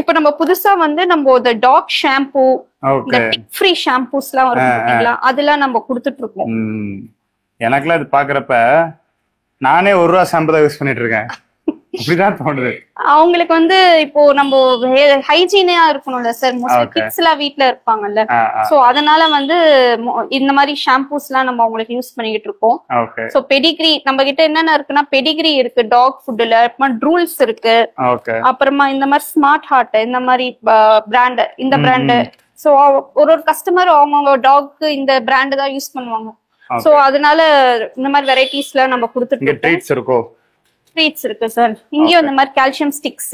Speaker 1: இப்ப நம்ம புதுசா வந்து நம்ம இந்த டாக் ஷாம்பூ, இந்த டிக் ஃப்ரீ ஷாம்பூஸ்லாம் வரும், அதெல்லாம் நம்ம கொடுத்துட்டு இருக்கோம்.
Speaker 2: எனக்குலாம் இது பாக்குறப்ப நானே ₹1 ஷாம்பு தான் யூஸ் பண்ணிட்டு இருக்கேன். அப்படிதான் தோணுது.
Speaker 1: அவங்களுக்கு வந்து இப்போ நம்ம ஹைஜீனா இருக்கணும்ல சார். மோஸ்ட்லி கிட்ஸ் எல்லாம் வீட்ல இருப்பாங்கல்ல, சோ அதனால வந்து இந்த மாதிரி ஷாம்பூஸ் எல்லாம் நம்ம அவங்களுக்கு யூஸ் பண்ணிக்கிட்டு இருக்கோம். சோ பெடிகிரி நம்ம கிட்ட என்னென்ன இருக்குன்னா, பெடிகிரி இருக்கு டாக் ஃபுட்ல, அப்புறமா ட்ரூல்ஸ் இருக்கு, அப்புறமா இந்த மாதிரி ஸ்மார்ட் ஹார்ட், இந்த மாதிரி பிராண்ட், இந்த பிராண்ட். சோ ஒரு கஸ்டமர் அவங்க டாக்கு இந்த பிராண்ட் தான் யூஸ் பண்ணுவாங்க. சோ அதனால இந்த மாதிரி வெரைட்டிஸ்ல நம்ம கொடுத்துட்டு இருக்கோம். ட்ரீட்ஸ் இருக்கு சார். இங்கேயும் இந்த மாதிரி calcium sticks,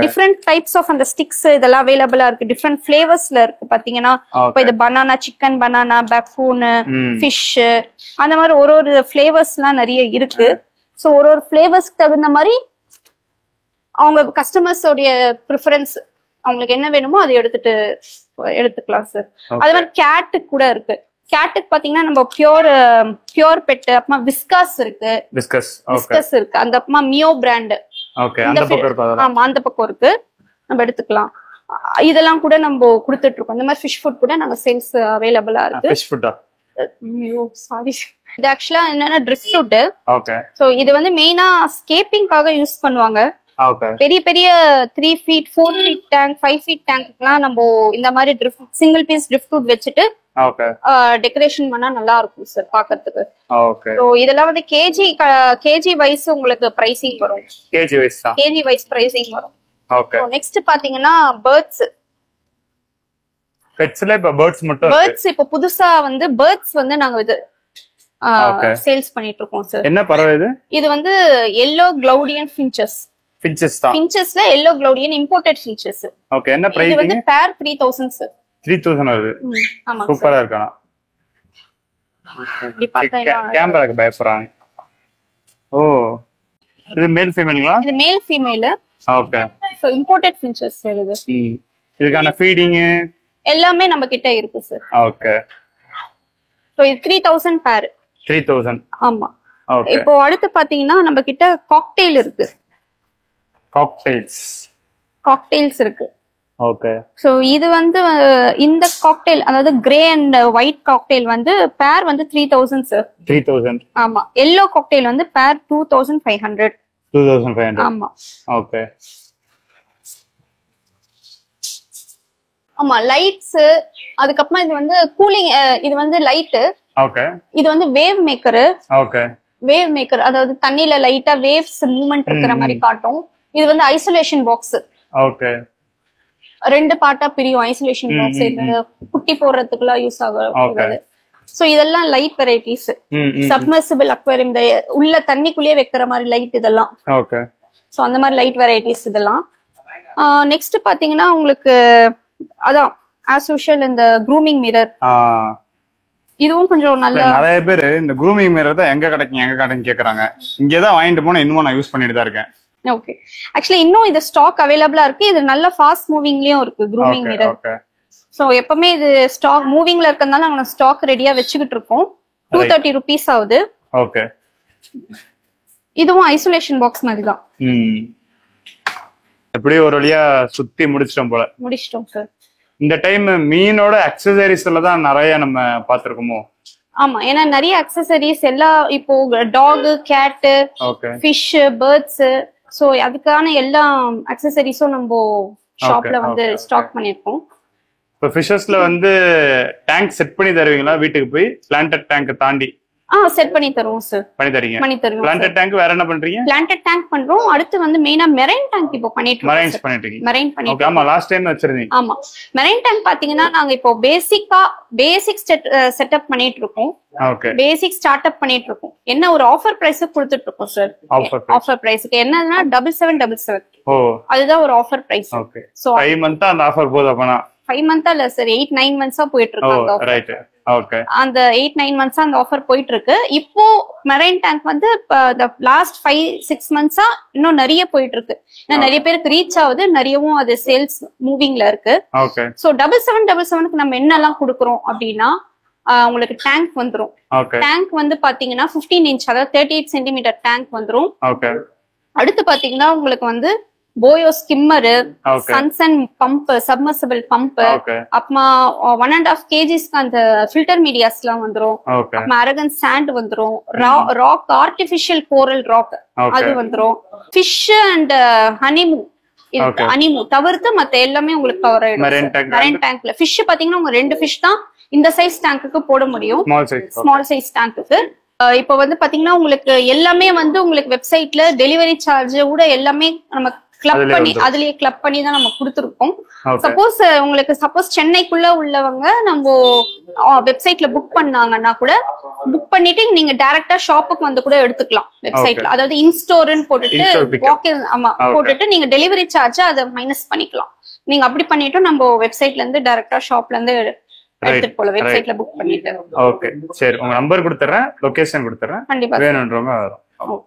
Speaker 1: different types of அந்த ஸ்டிக்ஸ் இதெல்லாம் அவைலபிளா இருக்கு. டிஃப்ரெண்ட் ஃபிளேவர்ஸ்ல இருக்கு. பாத்தீங்கன்னா இப்ப இது பனானா, சிக்கன் பனானா, பஃபூன், ஃபிஷ், அந்த மாதிரி ஒரு ஃபிளேவர்ஸ் எல்லாம் நிறைய இருக்கு. சோ ஒரு ஃபிளேவர்ஸ்க்கு தகுந்த மாதிரி அவங்க கஸ்டமர்ஸோடைய ப்ரிஃபரன்ஸ், அவங்களுக்கு என்ன வேணுமோ அதை எடுத்துக்கலாம் சார். அது மாதிரி கேட்டு கூட இருக்கு. கேட்டுக்கு பாத்தீங்கன்னா நம்ம பியூர் பெட், அப்புறமா விஸ்காஸ் இருக்கு, விஸ்கஸ் இருக்கு, அந்த அப்புறமா மியோ பிராண்ட், ஆமா அந்த பக்கம் இருக்கு, நம்ம எடுத்துக்கலாம். இதெல்லாம் கூட நம்ம கொடுத்துட்டு இருக்கோம். இந்த மாதிரி ஃபிஷ் ஃபுட் கூட நாங்க சேல்ஸ் அவைலபிளா இருக்கு.
Speaker 2: ஃபிஷ் ஃபுட்டா?
Speaker 1: சாரி, இது ஆக்சுவலா என்னன்னா ட்ரிஃப்ட் ஃபுட். சோ இது வந்து மெயினா ஸ்கேப்பிங்காக யூஸ் பண்ணுவாங்க. பெரிய பெரிய 3 feet 4 feet டேங்க், 5 feet டேங்க்லாம் நம்ம இந்த மாதிரி சிங்கிள் பீஸ் ட்ரிஃப்ட் ஃபுட் வச்சுட்டு டெக்கரேஷன் பண்ணா நல்லா இருக்கும் சார் பாக்கிறதுக்கு. சோ இதெல்லாம் வந்து கேஜி வைஸ் உங்களுக்கு பிரைசிங் வரும். கேஜி வைஸ் பிரைசிங் வரும். நெக்ஸ்ட் பாத்தீங்கன்னா பேர்ட்ஸ்.
Speaker 2: பெட்ஸ்ல இப்ப பேர்ட்ஸ் மட்டும்
Speaker 1: பேர்ட்ஸ் இப்ப புதுசா வந்து பேர்ட்ஸ் வந்து நாங்க இது சேல்ஸ் பண்ணிட்டு இருக்கோம் சார்.
Speaker 2: என்ன பறவை இது?
Speaker 1: இது வந்து yellow Glaudian finches. Finchesல yellow Glaudian imported finches.
Speaker 2: Okay, என்ன பிரைஸ்?
Speaker 1: இது வந்து பேர் 3000 சார்.
Speaker 2: 3000 வருது.
Speaker 1: ஆமா,
Speaker 2: சூப்பரா இருக்கா.
Speaker 1: இப்படி பார்த்தா
Speaker 2: கேமராக்கு பயப்படுறாங்க. ஓ, இது மேல் ஃபீமேலுங்களா? இது
Speaker 1: male female.
Speaker 2: Okay,
Speaker 1: so imported finches sir இது.
Speaker 2: இதுக்கான ஃபீடிங்
Speaker 1: எல்லாமே நம்ம கிட்ட இருக்கு சார்.
Speaker 2: ஓகே,
Speaker 1: சோ இது 3000 பேர்.
Speaker 2: 3000.
Speaker 1: ஆமா. ஓகே, இப்போ அடுத்து பாத்தீங்கன்னா நம்ம கிட்ட காக்டெயில் இருக்கு. காக்டெயில்ஸ் இருக்கு.
Speaker 2: ஓகே,
Speaker 1: சோ இது வந்து இந்த காக்டெயில், அதாவது கிரே அண்ட் ஒயிட் காக்டெயில் வந்து பேர் வந்து 3000 சார். 3000. ஆமா. yellow காக்டெயில் வந்து பேர் 2500.
Speaker 2: 2500.
Speaker 1: ஆமா.
Speaker 2: ஓகே.
Speaker 1: ஆமா, லைட்ஸ், அதுக்கப்புறமா இது வந்து கூலிங், இது வந்து லைட்.
Speaker 2: ஓகே.
Speaker 1: இது வந்து wave maker.
Speaker 2: Okay,
Speaker 1: wave maker, அதாவது தண்ணில லைட்டா வேவ்ஸ் மூவ்மெண்ட் இருக்கிற மாதிரி காட்டும். இது வந்து ஐசோலேஷன் பாக்ஸ்.
Speaker 2: ஓகே.
Speaker 1: 2 பார்ட்டா பிரியும் ஐசோலேஷன் பாக்ஸ். இது குட்டி போடுறதுக்குலாம் யூஸ் ஆகுது. சோ இதெல்லாம் லைட் வெரைட்டிஸ். சப்மர்சிபிள் அக்வேரியம், இந்த உள்ள தண்ணிக்குள்ளேயே வைக்கிற மாதிரி லைட் இதெல்லாம்.
Speaker 2: ஓகே.
Speaker 1: சோ அந்த மாதிரி லைட் வெரைட்டிஸ் இதெல்லாம். நெக்ஸ்ட் பாத்தீங்கன்னா உங்களுக்கு அதான் as usual இந்த க்ரூமிங் மிரர். இதுவும் கொஞ்சம் நல்ல.
Speaker 2: நிறைய பேர் இந்த க்ரூமிங் மிரர் தான் எங்க கிடைக்கும் கேக்குறாங்க. இங்கதான் வாங்கிட்டு போனா இன்னும் நான் யூஸ் பண்ணிட்டு தான் இருக்கேன்.
Speaker 1: ஓகே, ஆக்சுவலி இன்னும் இது ஸ்டாக் அவைலபிளா இருக்கு. இது நல்ல ஃபாஸ்ட் மூவிங்லயும் இருக்கு க்ரூமிங் மிரர். சோ எப்பவுமே இது ஸ்டாக் மூவிங்ல இருக்கறதால நாங்க ஸ்டாக் ரெடியா வெச்சிட்டு இருக்கோம். 230 rupees ஆகுது.
Speaker 2: ஓகே.
Speaker 1: இதுவும் ஐசோலேஷன் பாக்ஸ் மாதிரி தான்.
Speaker 2: எப்படி ஒரு வழியா சுத்தி முடிச்சிட்டோம்
Speaker 1: சார்.
Speaker 2: இந்த டைம் மீனோட அக்சசரிஸ்ல தான் நிறைய நம்ம பாத்துருக்கோமோ.
Speaker 1: ஆமா, ஏன்னா நிறைய அக்சசரிஸ் எல்லா இப்போ dog, cat, fish, birds, so அதுக்கான எல்லா அக்சசரிஸும் நம்ம ஷாப்ல வந்து ஸ்டாக் பண்ணிருக்கோம்.
Speaker 2: இப்போ ஃபிஷஸ்ல வந்து டேங்க் செட் பண்ணி தருவீங்களா வீட்டுக்கு போய் பிளான்டட் டேங்க் தாண்டி?
Speaker 1: செட் பண்ணி தருவோம் சார்.
Speaker 2: பண்ணி தரீங்க.
Speaker 1: பண்ணி தருவோம்.
Speaker 2: பிளான்டட் டேங்க் வேற என்ன பண்றீங்க?
Speaker 1: பிளான்டட் டேங்க் பண்றோம். அடுத்து வந்து மெயினா மெரைன் டேங்க் இப்போ பண்ணிட்டு இருக்கோம்.
Speaker 2: மெரைன்ஸ் பண்ணிட்டு இருக்கீங்க.
Speaker 1: மெரைன் பண்ணிட்டு.
Speaker 2: ஓகே. ஆமா லாஸ்ட் டைம் வச்சிருந்தீங்க.
Speaker 1: ஆமா. மெரைன் டேங்க் பாத்தீங்கன்னா நாங்க இப்போ பேசிக் செட்டப் பண்ணிட்டு இருக்கோம்.
Speaker 2: ஓகே.
Speaker 1: பேசிக் ஸ்டார்ட் அப் பண்ணிட்டு இருக்கோம். என்ன ஒரு ஆஃபர் பிரைஸ் கொடுத்துட்டு இருக்கோம் சார். ஆஃபர் பிரைஸ்க்கு என்னன்னா 7777.
Speaker 2: ஓ,
Speaker 1: அதுதான் ஒரு offer price.
Speaker 2: Okay. So 5 month அந்த ஆஃபர் போகுது அப்பனா? 5
Speaker 1: மந்த்தா இல்ல சார், 8-9 மந்த்ஸா போயிட்டு இருக்கு அந்த ஆஃபர்.
Speaker 2: ரைட். ஓகே.
Speaker 1: அந்த 8-9 மந்த்ஸா அந்த ஆஃபர் போயிட்டு இருக்கு. இப்போ மெரைன் டேங்க் வந்து லாஸ்ட் 5-6 மந்த்ஸா இன்னும் நிறைய போயிட்டு இருக்கு. நிறைய பேருக்கு ரீச் ஆகுது, நிறையவும் அது சேல்ஸ் மூவிங்ல இருக்கு.
Speaker 2: ஓகே.
Speaker 1: சோ 7777க்கு நம்ம என்னெல்லாம் கொடுக்குறோம் அப்படின்னா உங்களுக்கு டேங்க் வந்துரும். டேங்க் வந்து பாத்தீங்கன்னா 15 இன்ச், அதாவது 38 சென்டிமீட்டர் டேங்க் வந்துரும்.
Speaker 2: ஓகே.
Speaker 1: அடுத்து பாத்தீங்கன்னா உங்களுக்கு வந்து போயோ ஸ்கிம்மர், சன்சன் பம்ப், சப்மர்சிபிள் பம்ப், அப்புறமா 1.5 kgsக்கு அந்த ஃபில்டர் மீடியாஸ் எல்லாம் வந்துரும். அப்புறமா அரகன் சாண்ட் வந்துரும். ராக், ஆர்டிபிஷியல் கோரல் ராக் அது வந்துரும். ஃபிஷ் அண்ட் ஹனிமூ தவிர்த்து மத்த எல்லாமே உங்களுக்கு கவர் ஆயிடும் மெரைன் டேங்க்ல. ஃபிஷ் பாத்தீங்கன்னா உங்க 2 ஃபிஷ் தான் இந்த சைஸ் டேங்க்குக்கு போட முடியும், ஸ்மால் சைஸ் டேங்க்குக்கு. இப்ப வந்து பாத்தீங்கன்னா உங்களுக்கு எல்லாமே வந்து உங்களுக்கு வெப்சைட்ல டெலிவரி சார்ஜ் கூட எல்லாமே நம்ம கிளப் பண்ணி அதுலயே கிளப் பண்ணி தான் நம்ம கொடுத்துருக்கோம். சப்போஸ் சென்னைக்குள்ள உள்ளவங்க நம்ம வெப்சைட்ல புக் பண்ணாங்கன்னா கூட புக் பண்ணிட்டு நீங்க டைரக்டா ஷாப்புக்கு வந்து கூட எடுத்துக்கலாம் வெப்சைட்ல. அதாவது இன்ஸ்டோர்னு போட்டுட்டு நீங்க டெலிவரி சார்ஜ் அதை மைனஸ் பண்ணிக்கலாம். நீங்க அப்படி பண்ணிட்டு நம்ம வெப்சைட்ல இருந்து டைரக்டா ஷாப்ல இருந்து எடுத்துட்டு போல வெப்சைட்ல புக் பண்ணிட்டு.
Speaker 2: ஓகே சரி, உங்க நம்பர் கொடுத்துறேன், லொகேஷன் கொடுத்துறேன், கண்டிப்பா வேணும்ன்றவங்க வரும்.